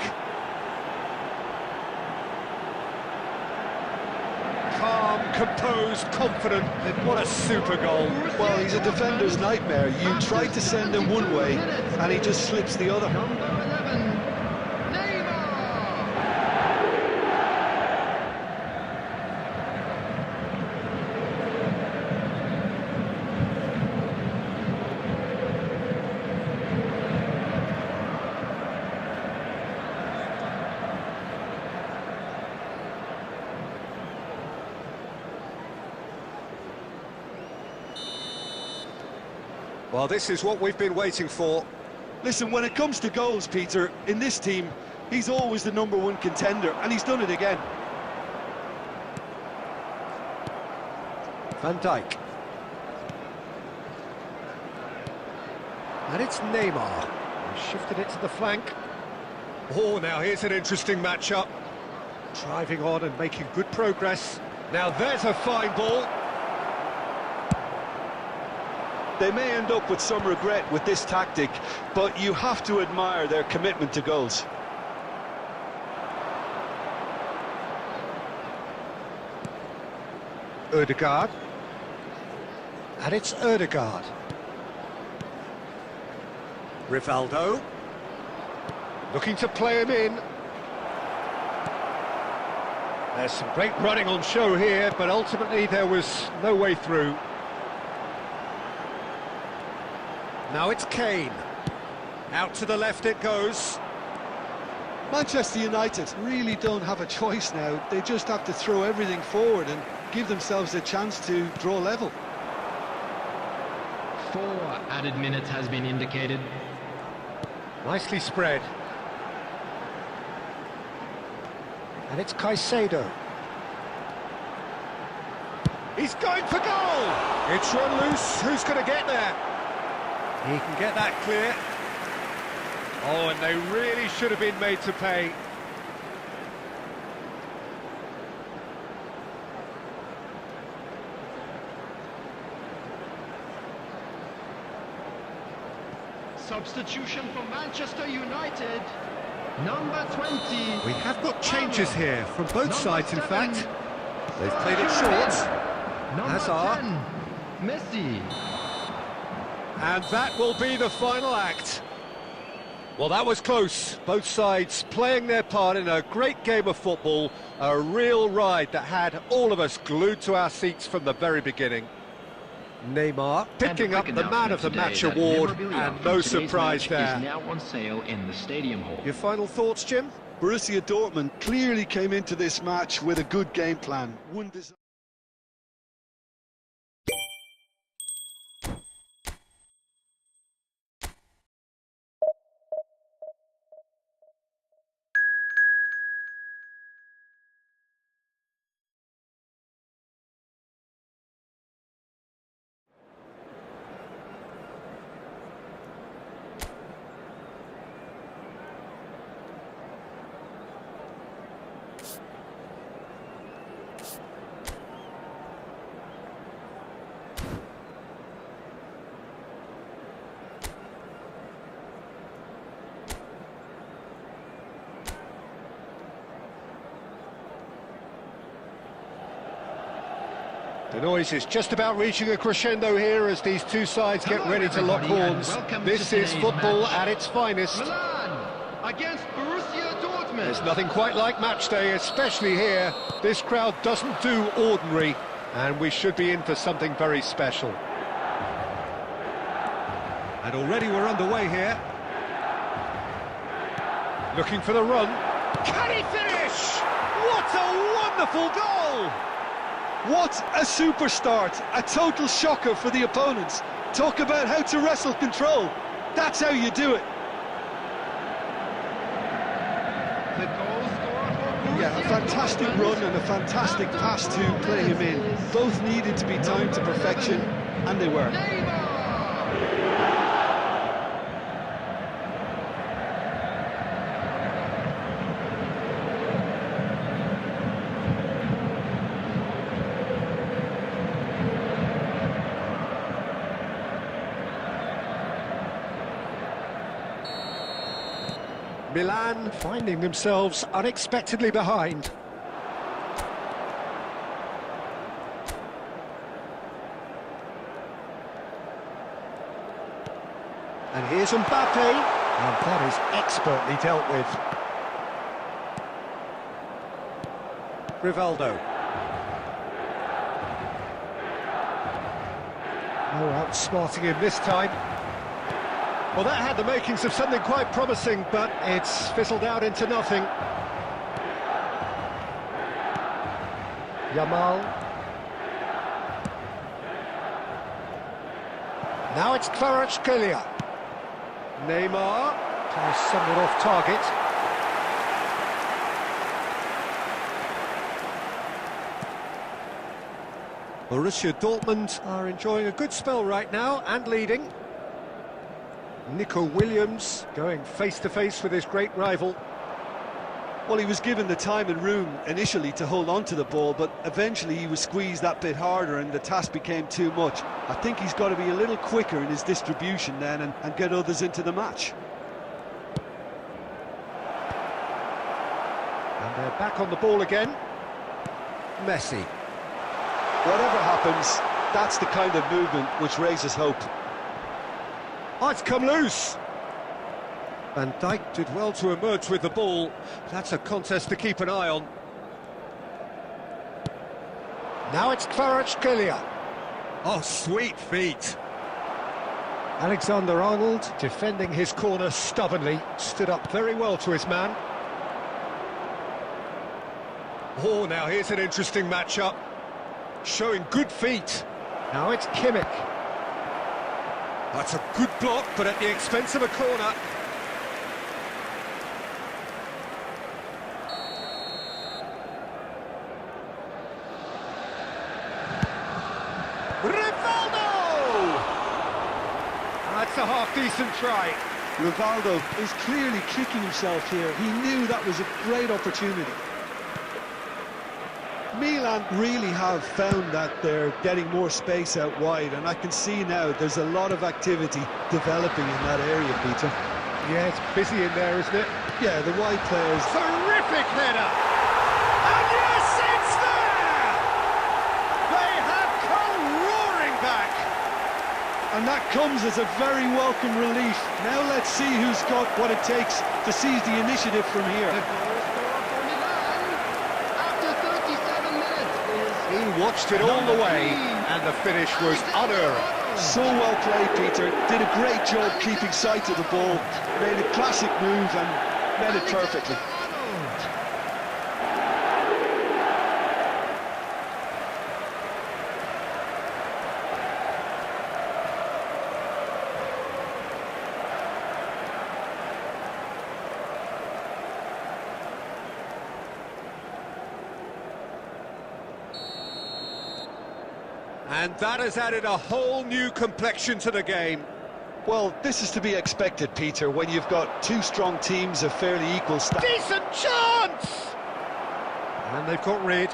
Calm, composed, confident. What a super goal. Well, he's a defender's nightmare. You try to send him one way, and he just slips the other. Number 11, Neymar! Well, this is what we've been waiting for. Listen, when it comes to goals, Peter, in this team, he's always the #1 contender, and he's done it again. Van Dijk. And it's Neymar. He shifted it to the flank. Oh, now here's an interesting matchup. Driving on and making good progress. Now there's a fine ball. They may end up with some regret with this tactic, but you have to admire their commitment to goals. Ødegaard. And it's Ødegaard. Rivaldo. Looking to play him in. There's some great running on show here, but ultimately there was no way through. Now it's Kane. Out to the left it goes. Manchester United really don't have a choice now. They just have to throw everything forward and give themselves a chance to draw level. 4 added minutes has been indicated. Nicely spread. And it's Caicedo. He's going for goal! It's run loose. Who's going to get there? He can get that clear. Oh, and they really should have been made to pay. Substitution for Manchester United, number 20. We have got changes here from both Number sides, in 7. fact. They've played it short. Number Hazard. 10, Messi. And that will be the final act. Well, that was close. Both sides playing their part in a great game of football. A real ride that had all of us glued to our seats from the very beginning. Neymar picking up the Man of the Match award, and no surprise there. Is now on sale in the stadium hall. Your final thoughts, Jim? Borussia Dortmund clearly came into this match with a good game plan. One The noise is just about reaching a crescendo here as these two sides get Hello, ready to lock everybody, and horns. welcome This to is today's football match. at its finest. Milan against Borussia Dortmund. There's nothing quite like match day, especially here. This crowd doesn't do ordinary, and we should be in for something very special. And already we're underway here. Looking for the run. Can he finish? What a wonderful goal! What a super start, a total shocker for the opponents. Talk about how to wrestle control. That's how you do it. The goal scorer for Borussia Yeah, a fantastic Dortmund. run and a fantastic pass to play him in. Both needed to be timed to perfection, and they were. Neymar. Milan finding themselves unexpectedly behind. And here's Mbappe, and that is expertly dealt with. Rivaldo. No outsmarting him this time. Well, that had the makings of something quite promising, but it's fizzled out into nothing. Yamal. Now it's Kvaratskhelia. Neymar ties someone off target. Borussia Dortmund are enjoying a good spell right now and leading. Nico Williams going face-to-face with his great rival. Well, he was given the time and room initially to hold on to the ball, but eventually he was squeezed that bit harder and the task became too much. I think he's got to be a little quicker in his distribution then and get others into the match. And they're back on the ball again. Messi. Whatever happens, that's the kind of movement which raises hope. Oh, it's come loose. Van Dijk did well to emerge with the ball. That's a contest to keep an eye on. Now it's Kvaratskhelia. Oh, sweet feet. Alexander-Arnold defending his corner stubbornly. Stood up very well to his man. Oh, now here's an interesting matchup. Showing good feet. Now it's Kimmich. That's a good block, but at the expense of a corner. Rivaldo! That's a half-decent try. Rivaldo is clearly kicking himself here. He knew that was a great opportunity. Milan really have found that they're getting more space out wide, and I can see now there's a lot of activity developing in that area, Peter. Yeah, it's busy in there, isn't it? Yeah, the wide players. Terrific header! And yes, it's there! They have come roaring back! And that comes as a very welcome relief. Now let's see who's got what it takes to seize the initiative from here. The goal scorer for Milan after 37 minutes is He watched it all the way, and the finish was unerring. So well played, Peter. Did a great job keeping sight of the ball. Made a classic move and met it perfectly. Arnold. And that has added a whole new complexion to the game. Well, this is to be expected, Peter, when you've got two strong teams of fairly equal stature. Decent chance! And they've got rid.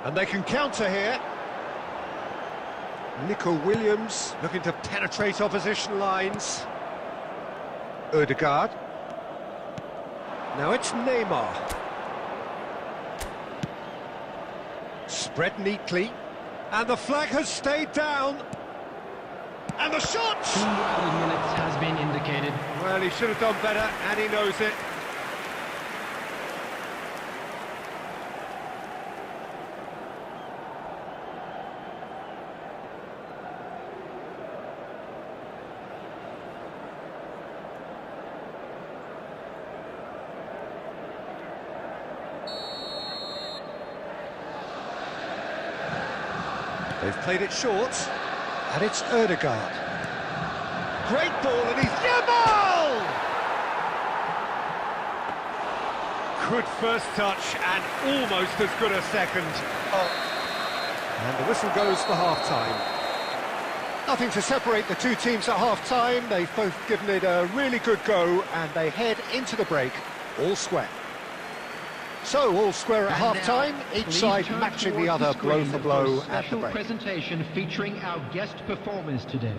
And they can counter here. Nico Williams looking to penetrate opposition lines. Odegaard. Now it's Neymar. Spread neatly. And the flag has stayed down. And the shot! 2 added minutes has been indicated. Well, he should have done better, and he knows it. They've played it short, and it's Ødegaard. Great ball, and he's Yamal! Good first touch, and almost as good a second. And the whistle goes for half-time. Nothing to separate the two teams at half-time. They've both given it a really good go, and they head into the break all square. So, all square at half-time, each side matching the other blow for blow at the break. Special presentation featuring our guest performers today.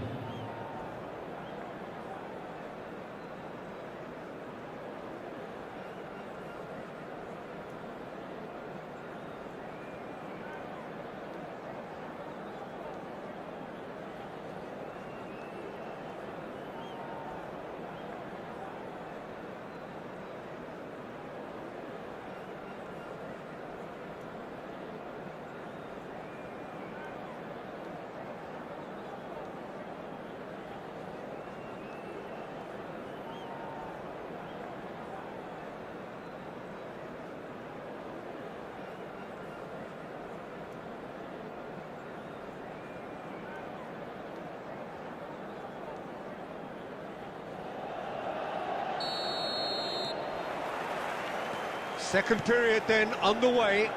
Second period then underway.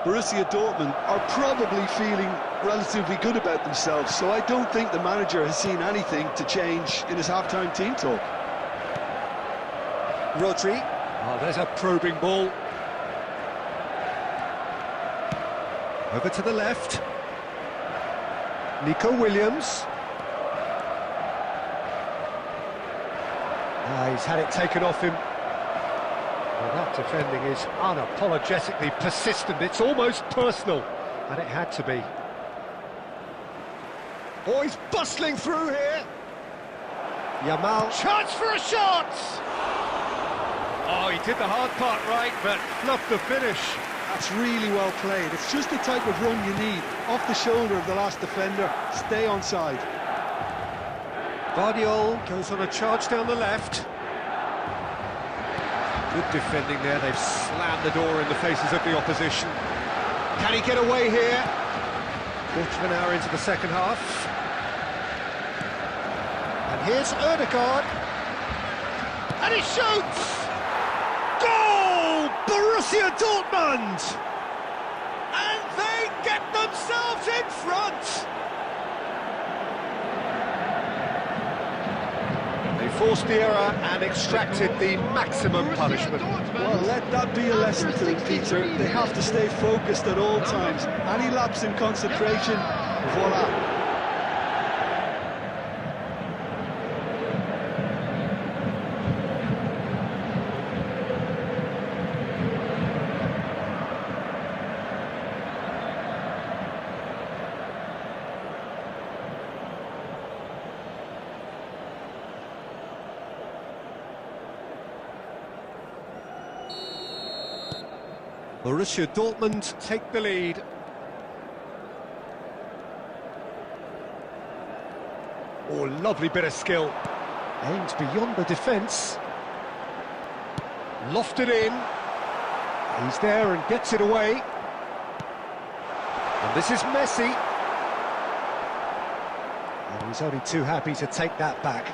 Borussia Dortmund are probably feeling relatively good about themselves, so I don't think the manager has seen anything to change in his half-time team talk. Rodri. Oh, there's a probing ball. Over to the left. Nico Williams. He's had it taken off him. Well, that defending is unapologetically persistent. It's almost personal, and it had to be. Oh, he's bustling through here. Yamal. Chance for a shot! Oh, he did the hard part right, but fluffed the finish. That's really well played. It's just the type of run you need. Off the shoulder of the last defender, stay onside. Guardiola goes on a charge down the left. Good defending there, they've slammed the door in the faces of the opposition. Can he get away here? Quarter of an hour into the second half. And here's Ødegaard. And he shoots! Goal! Borussia Dortmund! And they get themselves in front! Forced the error and extracted the maximum punishment. Well, let that be a lesson to them, Peter. They have to stay focused at all times. Any lapse in concentration, voila. Borussia Dortmund take the lead. Oh, lovely bit of skill. Aims beyond the defence. Lofted in. He's there and gets it away. And this is Messi. And he's only too happy to take that back.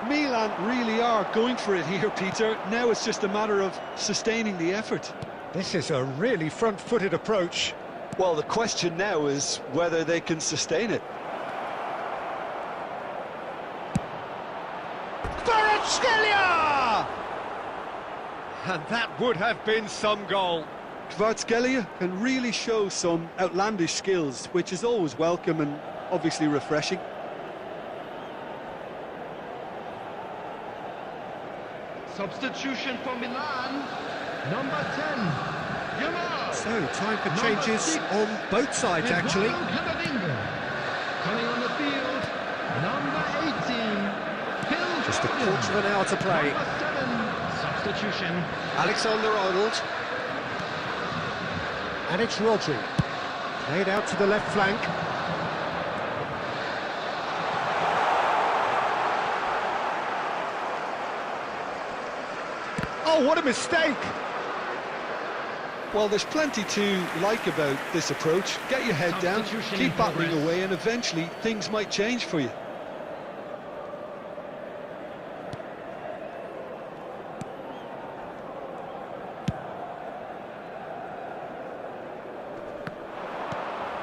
Milan really are going for it here, Peter. Now it's just a matter of sustaining the effort. This is a really front-footed approach. Well, the question now is whether they can sustain it. Kvaratskhelia! And that would have been some goal. Kvaratskhelia can really show some outlandish skills, which is always welcome and obviously refreshing. Substitution for Milan, number 10, Yamal. So, time for changes on both sides, actually. Coming on the field, number 18, Phil Just a Foden. quarter of an hour to play. Number 7, substitution. Alexander-Arnold. And it's Rodri. Played out to the left flank. Oh, what a mistake! Well, there's plenty to like about this approach. Get your head down, Substitution keep in battling progress. away, and eventually things might change for you.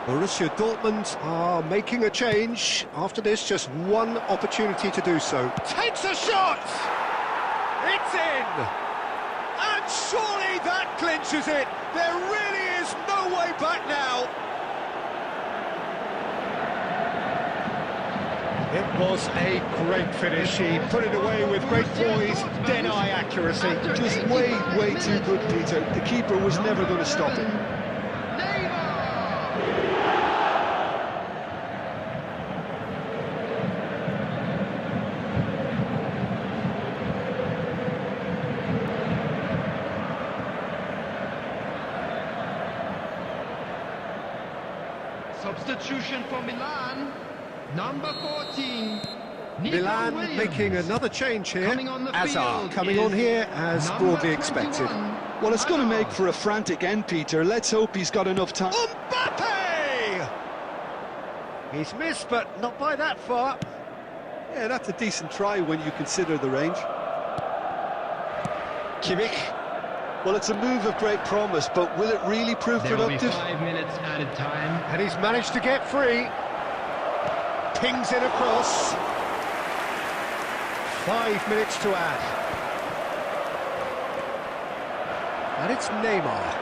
Borussia Dortmund are making a change. After this, just one opportunity to do so. Takes a shot! It's in! And surely that clinches it! There really is no way back now! It was a great finish. He put it away with great poise, dead-eye accuracy. Just way too good, Peter. The keeper was never going to stop it. Substitution for Milan, number 14, Nico Milan Williams. making another change here. Coming on the Hazard field coming on is here as number broadly expected. 21. Well, it's going to make Hazard. for a frantic end, Peter. Let's hope he's got enough time. Mbappe! He's missed, but not by that far. Yeah, that's a decent try when you consider the range. Kimmich. Well, it's a move of great promise, but will it really prove There will be productive? 5 minutes added time. And he's managed to get free. Pings it across. 5 minutes to add. And it's Neymar.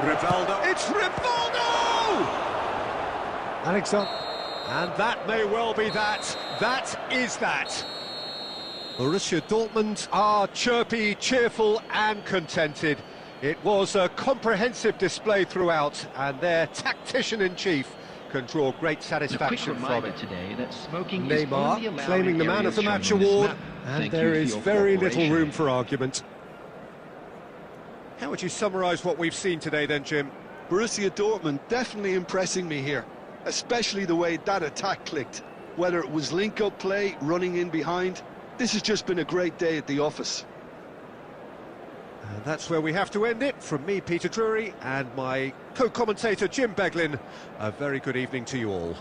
Rivaldo. It's Rivaldo! Alexander. And that may well be that. That is that. Borussia Dortmund are chirpy, cheerful and contented. It was a comprehensive display throughout, and their tactician-in-chief can draw great A quick satisfaction from reminder it. today that smoking is only Neymar allowed claiming in the man of areas the match shown on this award, map. and Thank there you for is your very little cooperation. room for argument. How would you summarise what we've seen today then, Jim? Borussia Dortmund definitely impressing me here, especially the way that attack clicked. Whether it was link-up play, running in behind, this has just been a great day at the office. And that's where we have to end it. From me, Peter Drury, and my co-commentator, Jim Beglin, a very good evening to you all.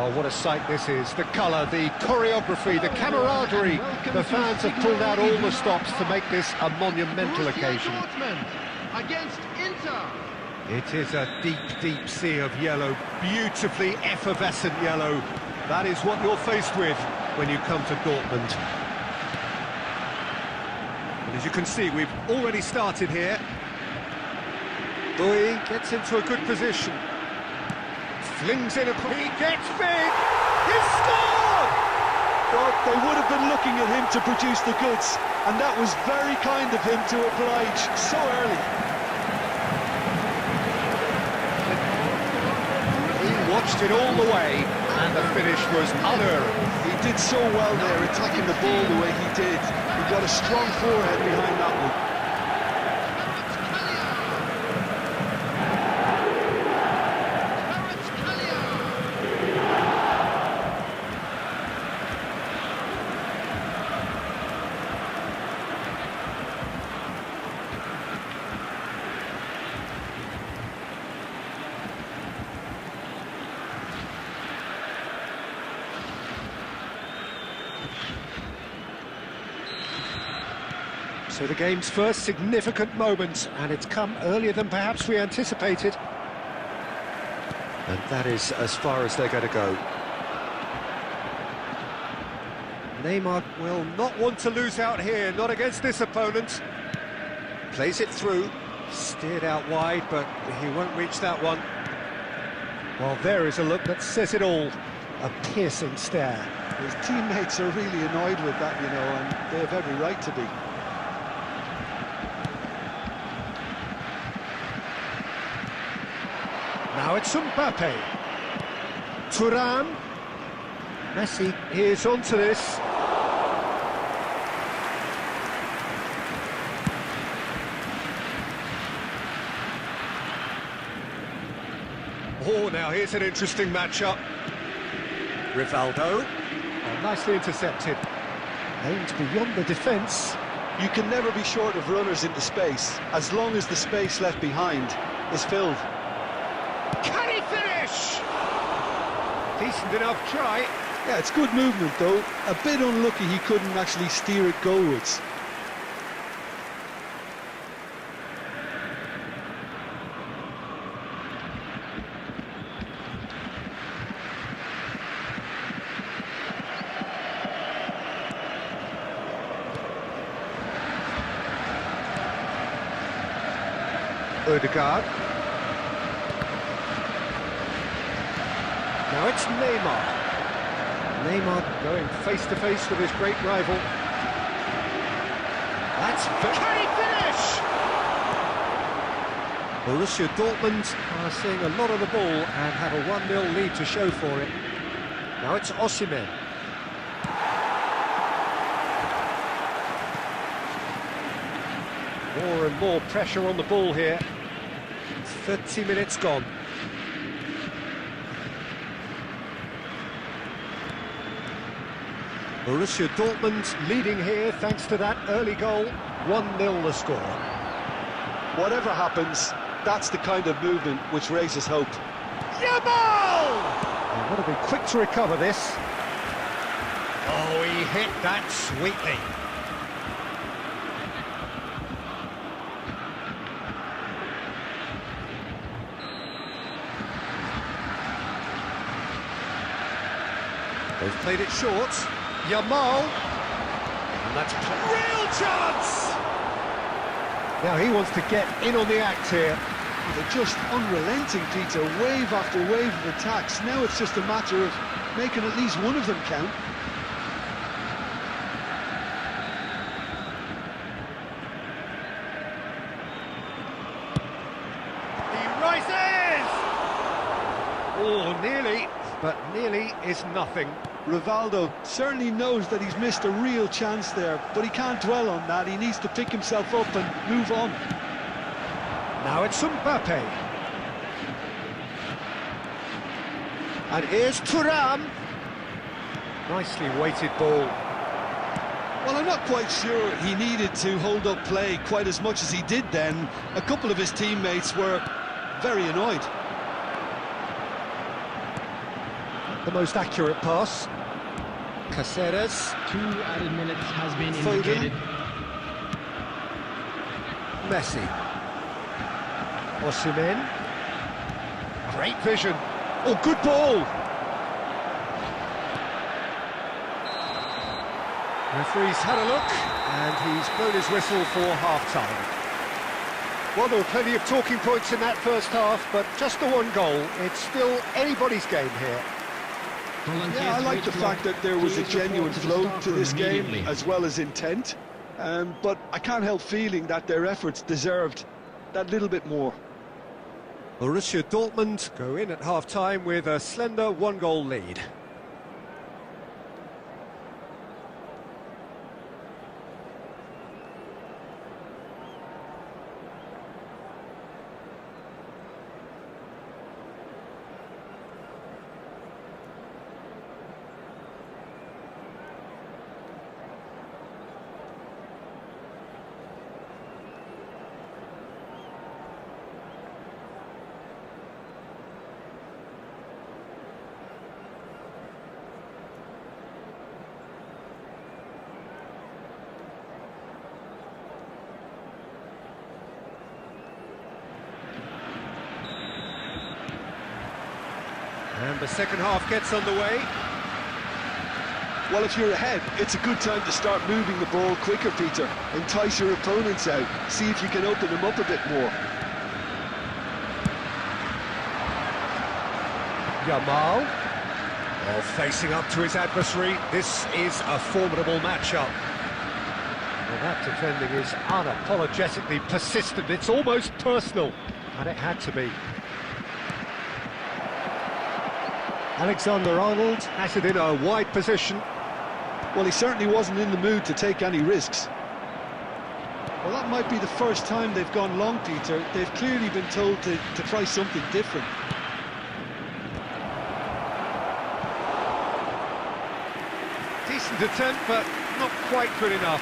Oh, what a sight this is. The colour, the choreography, the camaraderie. The fans have pulled out all the stops to make this a monumental occasion. Against Inter. It is a deep, deep sea of yellow, beautifully effervescent yellow. That is what you're faced with when you come to Dortmund. And as you can see, we've already started here. Doi gets into a good position. Flings in a... He gets big! He's scored! Well, they would have been looking at him to produce the goods, and that was very kind of him to oblige so early. He watched it all the way, and the finish was unerring. He did so well there, attacking the ball the way he did. He got a strong forehead behind that one. So the game's first significant moment, and it's come earlier than perhaps we anticipated. And that is as far as they're going to go. Neymar will not want to lose out here, not against this opponent. Plays it through, steered out wide, but he won't reach that one. Well, there is a look that says it all, a piercing stare. His teammates are really annoyed with that, you know, and they have every right to be. Now it's Mbappe. Thuram. Messi is onto this. Oh, now here's an interesting matchup. Rivaldo. Oh, nicely intercepted. Aimed beyond the defence. You can never be short of runners into space, as long as the space left behind is filled. Can he finish? Decent enough try. Yeah, it's good movement though. A bit unlucky he couldn't actually steer it goalwards. Odegaard. Now it's Neymar. Neymar going face-to-face with his great rival. That's... Can he finish? Borussia Dortmund are seeing a lot of the ball and have a 1-0 lead to show for it. Now it's Osimhen. More and more pressure on the ball here. 30 minutes gone. Borussia Dortmund leading here thanks to that early goal. 1-0 the score. Whatever happens, that's the kind of movement which raises hope. Yamal! They've got to be quick to recover this. Oh, he hit that sweetly. They've played it short. Yamal. And that's a real chance! Now he wants to get in on the act here. They're just unrelenting, Peter. Wave after wave of attacks. Now it's just a matter of making at least one of them count. He rises! Oh, nearly, but nearly is nothing. Rivaldo certainly knows that he's missed a real chance there, but he can't dwell on that. He needs to pick himself up and move on. Now it's Mbappe. And here's Thuram. Nicely weighted ball. Well, I'm not quite sure he needed to hold up play quite as much as he did then. A couple of his teammates were very annoyed. the most accurate pass. Caceres, 2 added minutes has been Foden. indicated. Messi. Osimhen. Great vision. Oh, good ball! Referee's had a look, and he's blown his whistle for half-time. Well, there were plenty of talking points in that first half, but just the one goal. It's still anybody's game here. Yeah, I like the fact that there was a genuine flow to this game, immediately. as well as intent. But I can't help feeling that their efforts deserved that little bit more. Borussia Dortmund go in at half-time with a slender one-goal lead. And the second half gets underway. Well, if you're ahead, it's a good time to start moving the ball quicker, Peter. Entice your opponents out. See if you can open them up a bit more. Yamal. Oh, facing up to his adversary. This is a formidable matchup. Well, that defending is unapologetically persistent. It's almost personal. And it had to be. Alexander-Arnold has it in a wide position. Well, he certainly wasn't in the mood to take any risks. Well, that might be the first time they've gone long, Peter. They've clearly been told to try something different. Decent attempt, but not quite good enough.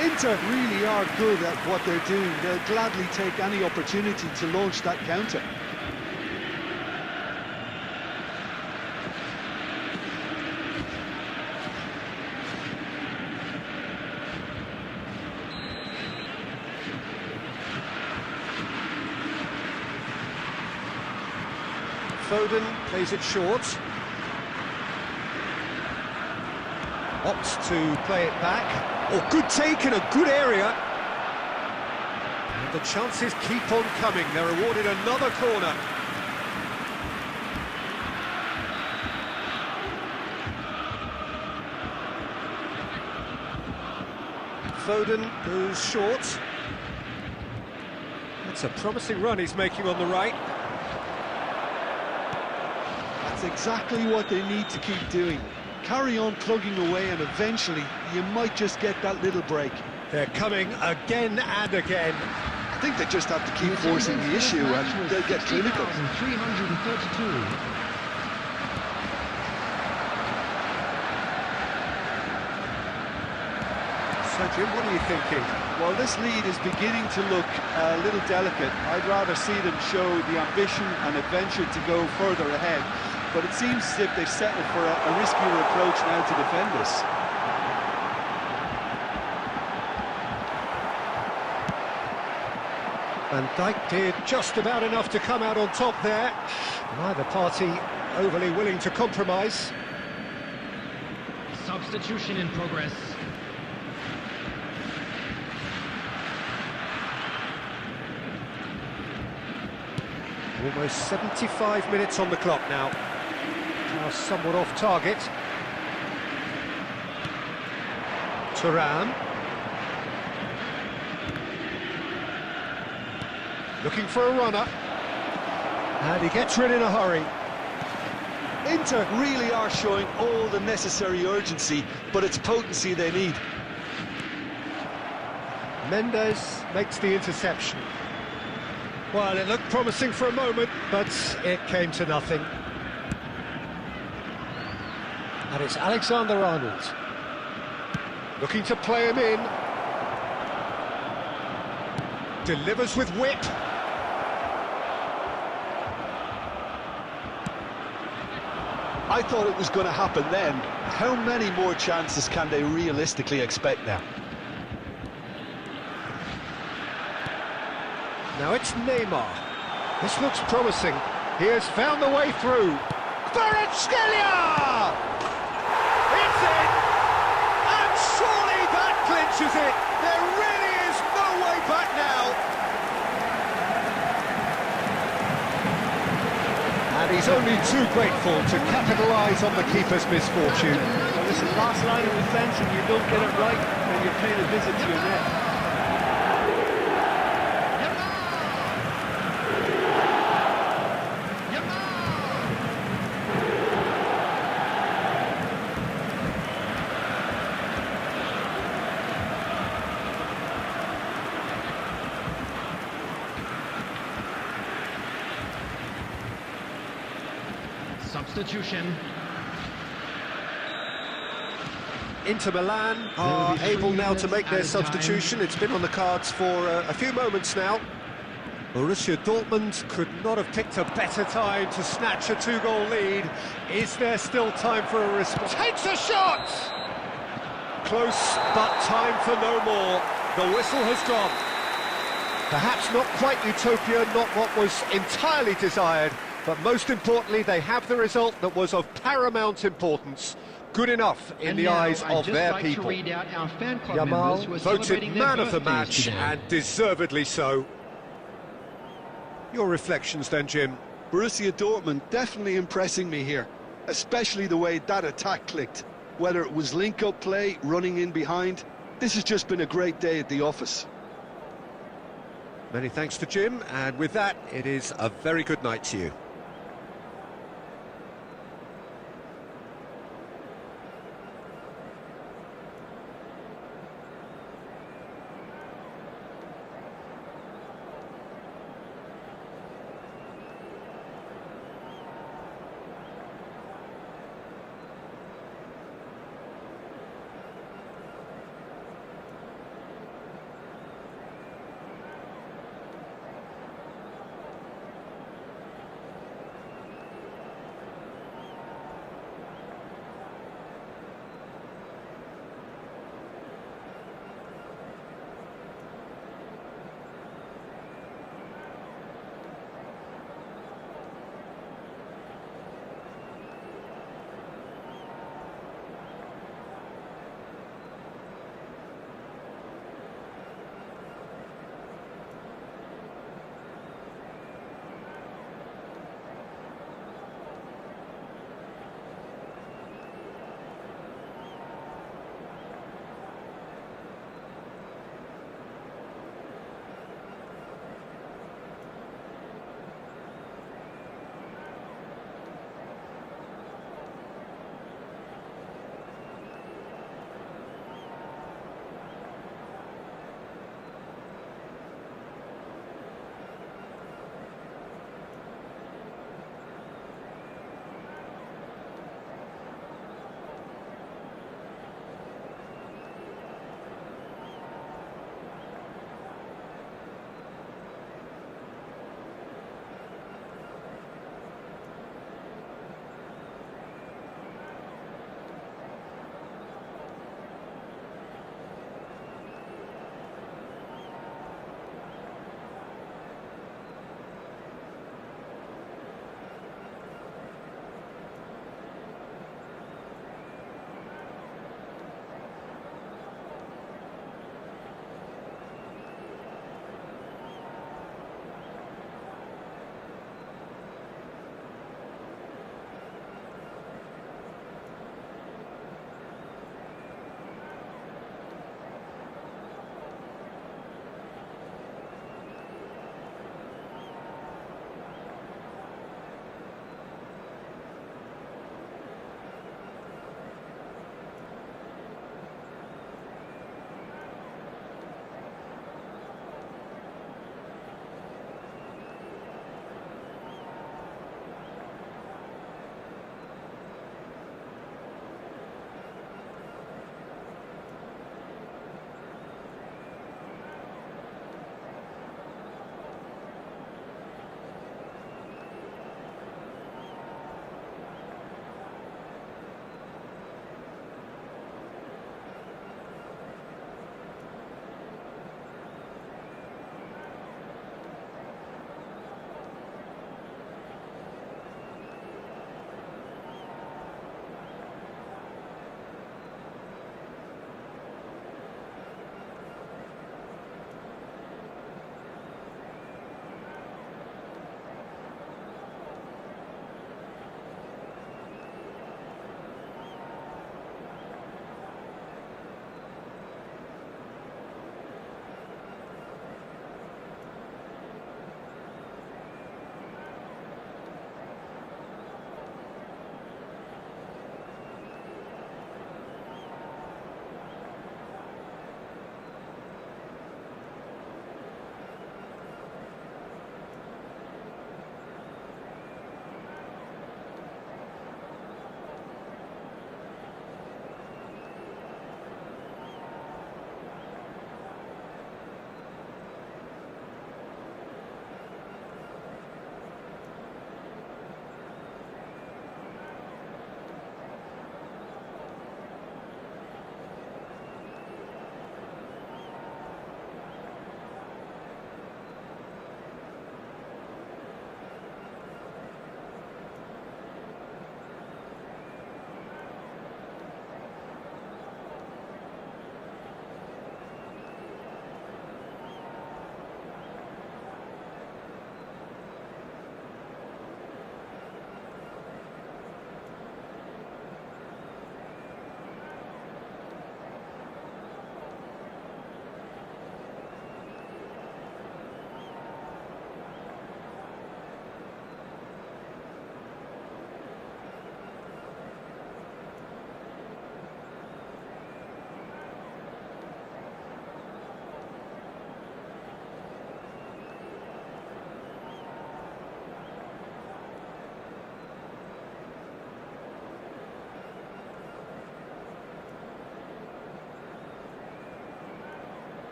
Inter really are good at what they're doing. They'll gladly take any opportunity to launch that counter. Foden plays it short. Opts to play it back. Oh, good take in a good area. And the chances keep on coming. They're awarded another corner. Foden goes short. That's a promising run he's making on the right. That's exactly what they need to keep doing. Carry on plugging away, and eventually you might just get that little break. They're coming again and again. I think they just have to keep forcing the issue and they'll get clinical. 332. So, Jim, what are you thinking? Well, this lead is beginning to look a little delicate. I'd rather see them show the ambition and adventure to go further ahead. But it seems as if they've settled for a riskier approach now to defend this. Van Dijk did just about enough to come out on top there. Neither party overly willing to compromise. Substitution in progress. Almost 75 minutes on the clock now. Now somewhat off target. Thuram. Looking for a runner. And he gets rid in a hurry. Inter really are showing all the necessary urgency, but it's potency they need. Mendes makes the interception. Well, it looked promising for a moment, but it came to nothing. And it's Alexander-Arnold. Looking to play him in. Delivers with whip. I thought it was going to happen then. How many more chances can they realistically expect now? Now it's Neymar. This looks promising. He has found the way through. Kvaratskhelia! It's in! And surely that clinches it! There really is no way back now! And he's only too grateful to capitalise on the keeper's misfortune. Well, listen, last line of defence, and you don't get it right, and you're paying a visit to your net. Substitution. Inter Milan are able now to make their substitution. It's been on the cards for a few moments now. Borussia Dortmund could not have picked a better time to snatch a two-goal lead. Is there still time for a response? Takes a shot! Close, but time for no more. The whistle has gone. Perhaps not quite utopia, not what was entirely desired, but most importantly, they have the result that was of paramount importance. Good enough in the eyes of their people. Yamal voted man of the match, and deservedly so. Your reflections then, Jim? Borussia Dortmund definitely impressing me here, especially the way that attack clicked. Whether it was link-up play, running in behind, this has just been a great day at the office. Many thanks to Jim, and with that, it is a very good night to you.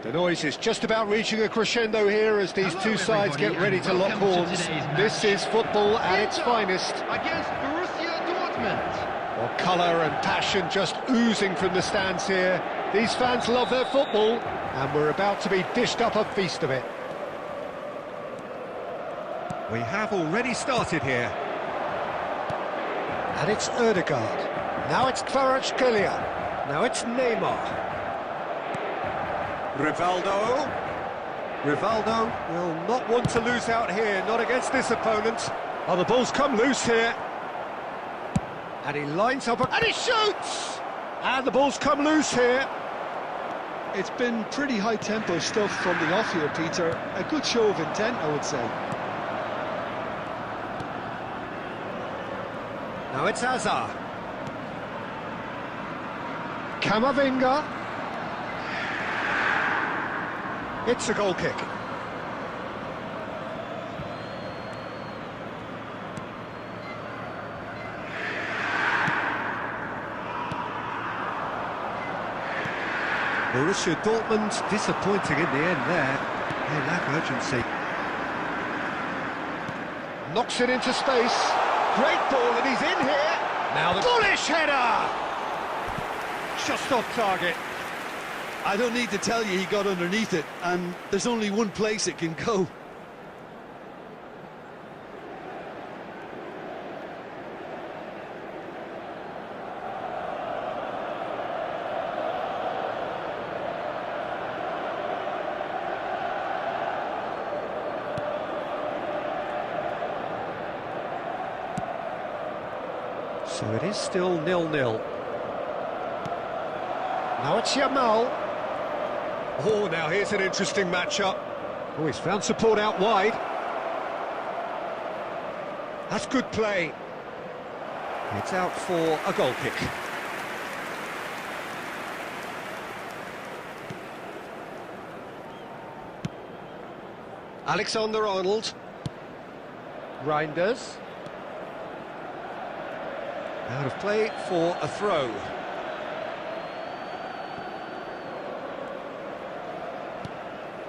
The noise is just about reaching a crescendo here as these two sides get ready to lock horns. This is football at its finest. Against Borussia Dortmund. Well, colour and passion just oozing from the stands here. These fans love their football, and we're about to be dished up a feast of it. We have already started here. And it's Ødegaard. Now it's Kvaratskhelia. Now it's Neymar. Rivaldo. Rivaldo will not want to lose out here, not against this opponent. Oh, the ball's come loose here. And he lines up and he shoots! And the ball's come loose here. It's been pretty high-tempo stuff from the off here, Peter. A good show of intent, I would say. Now it's Hazard. Camavinga. It's a goal kick. Borussia Dortmund disappointing in the end there. They lack urgency. Knocks it into space. Great ball, and he's in here. Now the bullish header! Just off target. I don't need to tell you he got underneath it, and there's only one place it can go. So it is still 0-0. Now it's Yamal. Oh, now here's an interesting matchup. Oh, he's found support out wide. That's good play. It's out for a goal kick. Alexander-Arnold. Reinders. Out of play for a throw.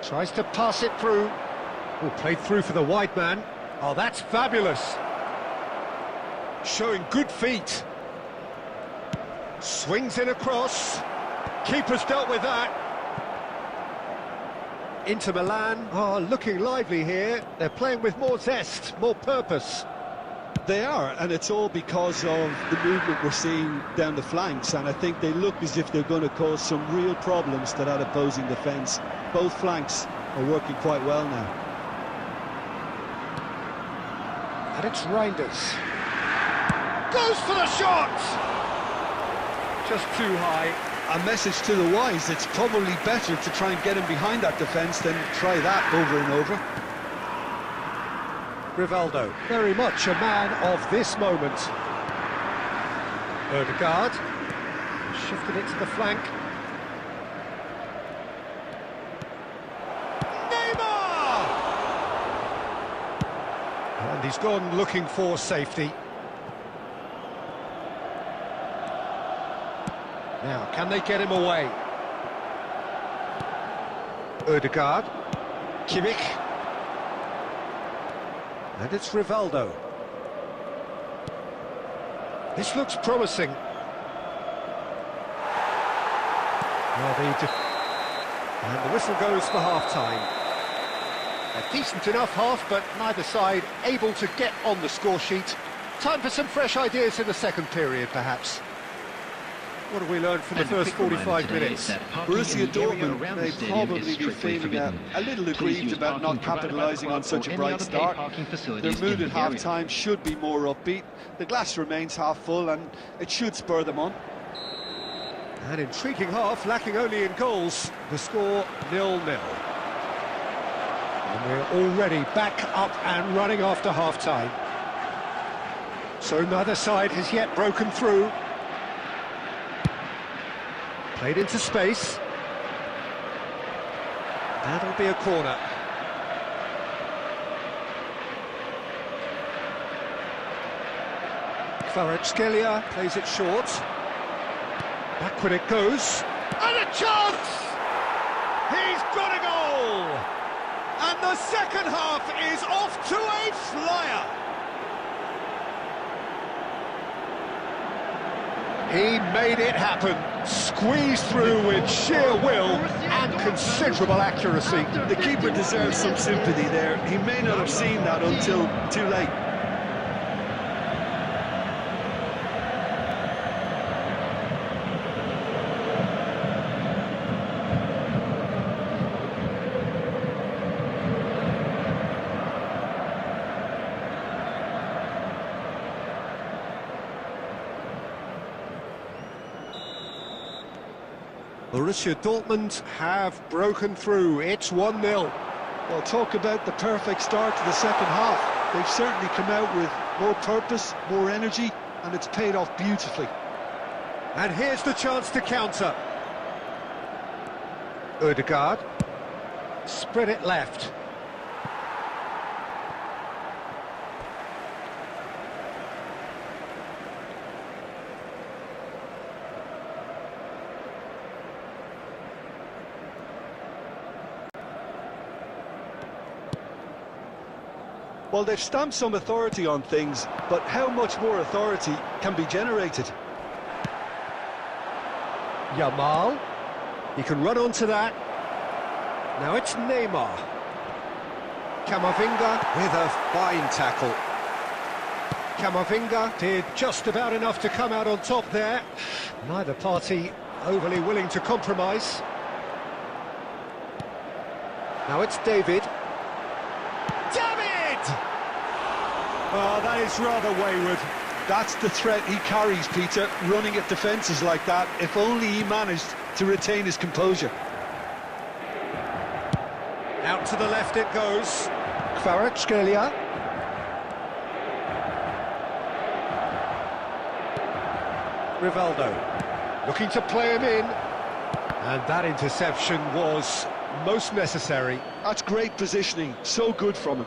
Tries to pass it through. Oh, played through for the wide man. Oh, that's fabulous. Showing good feet. Swings in across. Keeper's dealt with that. Inter Milan are looking lively here. They're playing with more zest, more purpose. They are, and it's all because of the movement we're seeing down the flanks, and I think they look as if they're going to cause some real problems to that opposing defence. Both flanks are working quite well now. And it's Reinders. Goes for the shot! Just too high. A message to the wise, it's probably better to try and get him behind that defence than try that over and over. Rivaldo, very much a man of this moment. Ødegaard, shifted it to the flank. Neymar! And he's gone looking for safety. Now, can they get him away? Ødegaard, Kimmich. And it's Rivaldo. This looks promising. Well, and the whistle goes for half-time. A decent enough half, but neither side able to get on the score sheet. Time for some fresh ideas in the second period, perhaps. What have we learned from the first 45 minutes? Borussia Dortmund may probably be feeling a little aggrieved about not capitalising on such a bright start. Their mood at half-time should be more upbeat. The glass remains half full and it should spur them on. An intriguing half, lacking only in goals. The score 0-0. And we're already back up and running after half-time. So neither side has yet broken through. Played into space. That'll be a corner. Kvaratskhelia plays it short. Backward it goes. And a chance! He's got a goal! And the second half is off to a flyer! He made it happen, squeezed through with sheer will and considerable accuracy. The keeper deserves some sympathy there. He may not have seen that until too late. Borussia Dortmund have broken through. It's 1-0. Well, talk about the perfect start to the second half. They've certainly come out with more purpose, more energy, and it's paid off beautifully. And here's the chance to counter. Ødegaard. Spread it left. Well, they've stamped some authority on things, but how much more authority can be generated? Yamal. He can run onto that. Now it's Neymar. Camavinga with a fine tackle. Camavinga did just about enough to come out on top there. Neither party overly willing to compromise. Now it's David. Oh, that is rather wayward. That's the threat he carries, Peter, running at defences like that. If only he managed to retain his composure. Out to the left it goes. Kvaratskhelia. Rivaldo. Looking to play him in. And that interception was most necessary. That's great positioning. So good from him.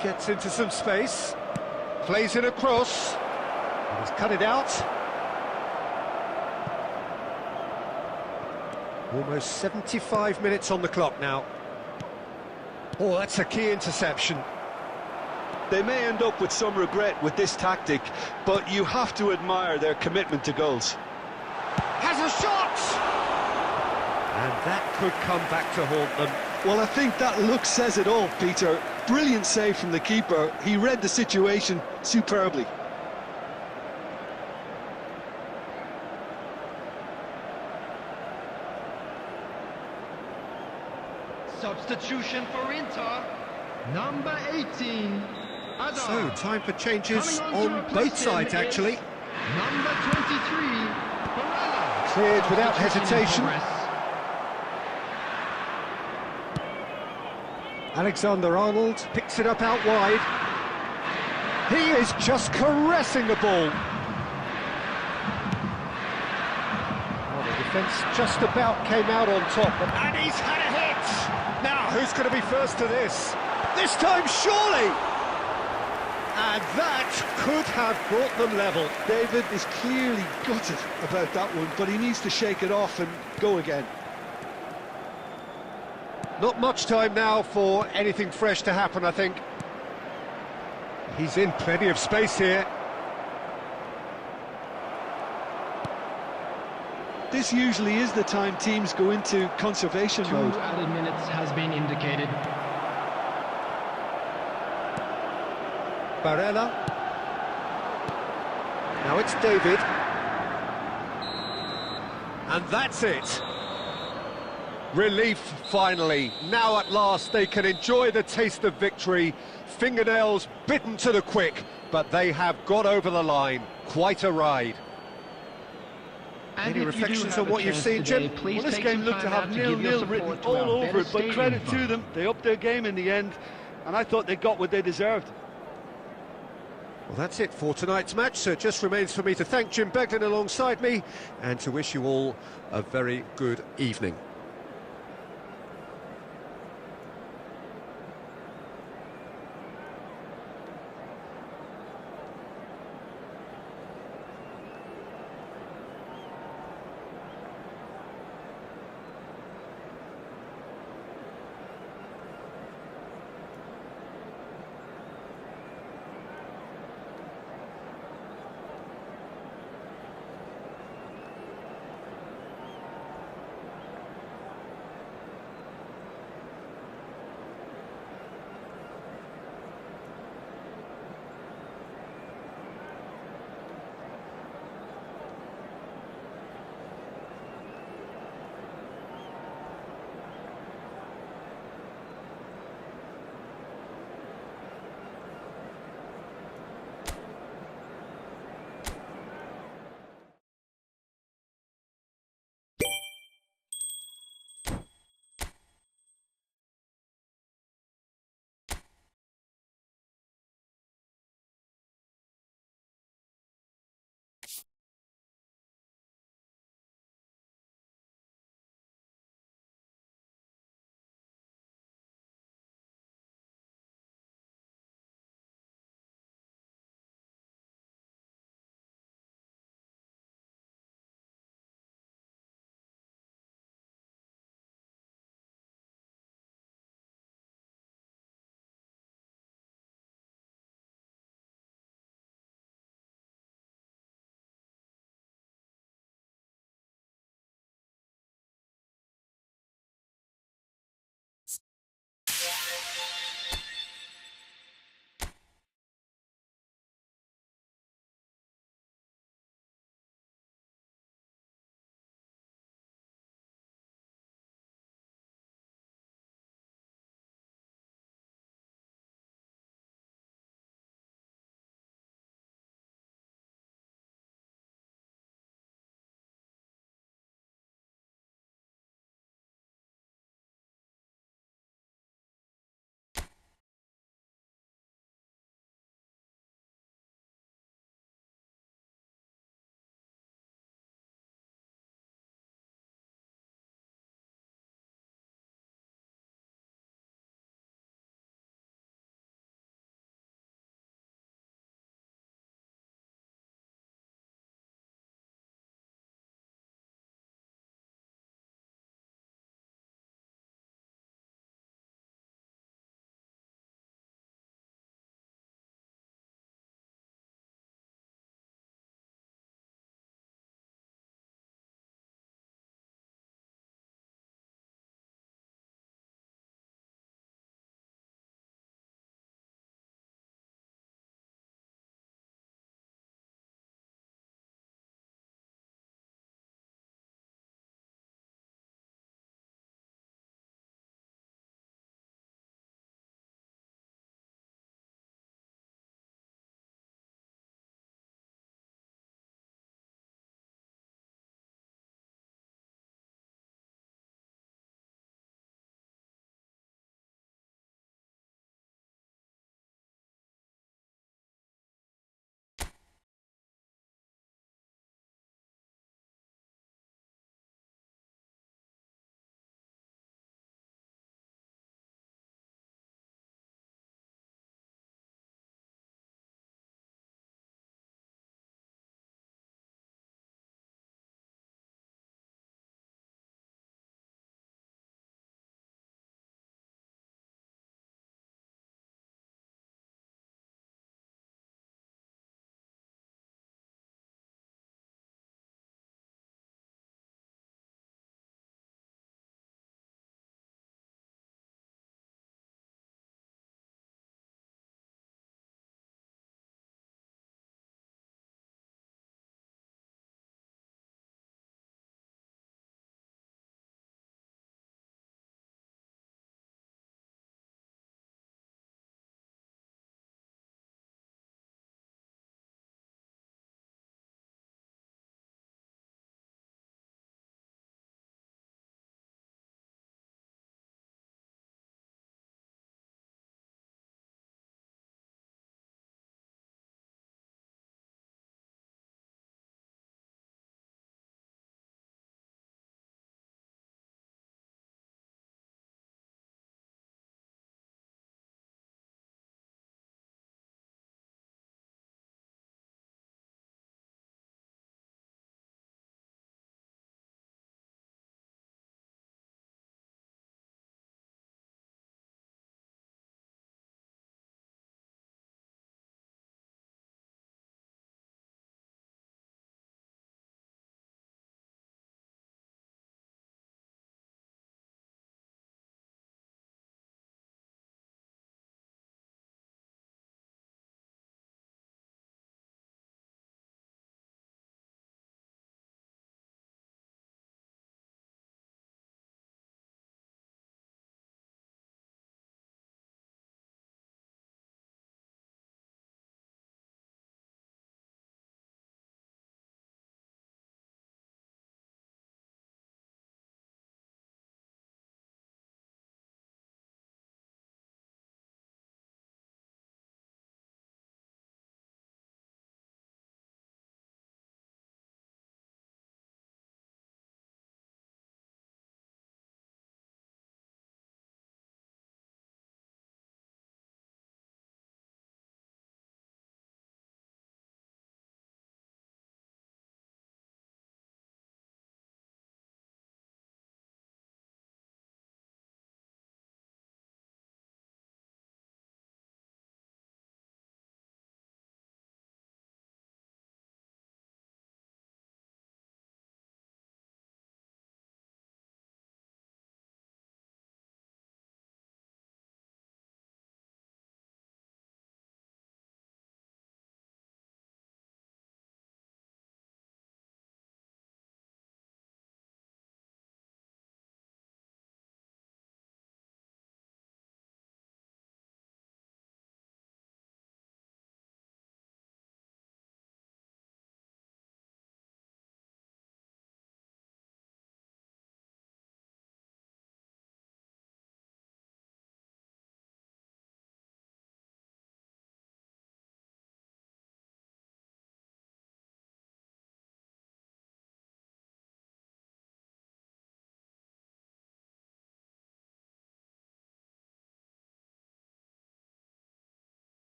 Gets into some space, plays it across, he's cut it out. Almost 75 minutes on the clock now. Oh, that's a key interception. They may end up with some regret with this tactic, but you have to admire their commitment to goals. Has a shot! And that could come back to haunt them. Well, I think that look says it all, Peter. Brilliant save from the keeper. He read the situation superbly. Substitution for Inter, number 18. Adar. So, time for changes Coming on both sides, actually. Number 23, Barella. Cleared without hesitation. Alexander-Arnold picks it up out wide. He is just caressing the ball. Oh, the defence just about came out on top, and he's had a hit! Now, who's going to be first to this? This time, surely! And that could have brought them level. David is clearly gutted about that one, but he needs to shake it off and go again. Not much time now for anything fresh to happen, I think. He's in plenty of space here. This usually is the time teams go into conservation mode. 2 added minutes has been indicated. Barella. Now it's David. And that's it. Relief, finally. Now at last they can enjoy the taste of victory. Fingernails bitten to the quick, but they have got over the line. Quite a ride. Any reflections on what you've seen, Jim? Well, this game looked to have 0-0 written all over it, but credit to them. They upped their game in the end, and I thought they got what they deserved. Well, that's it for tonight's match, so it just remains for me to thank Jim Beglin alongside me and to wish you all a very good evening.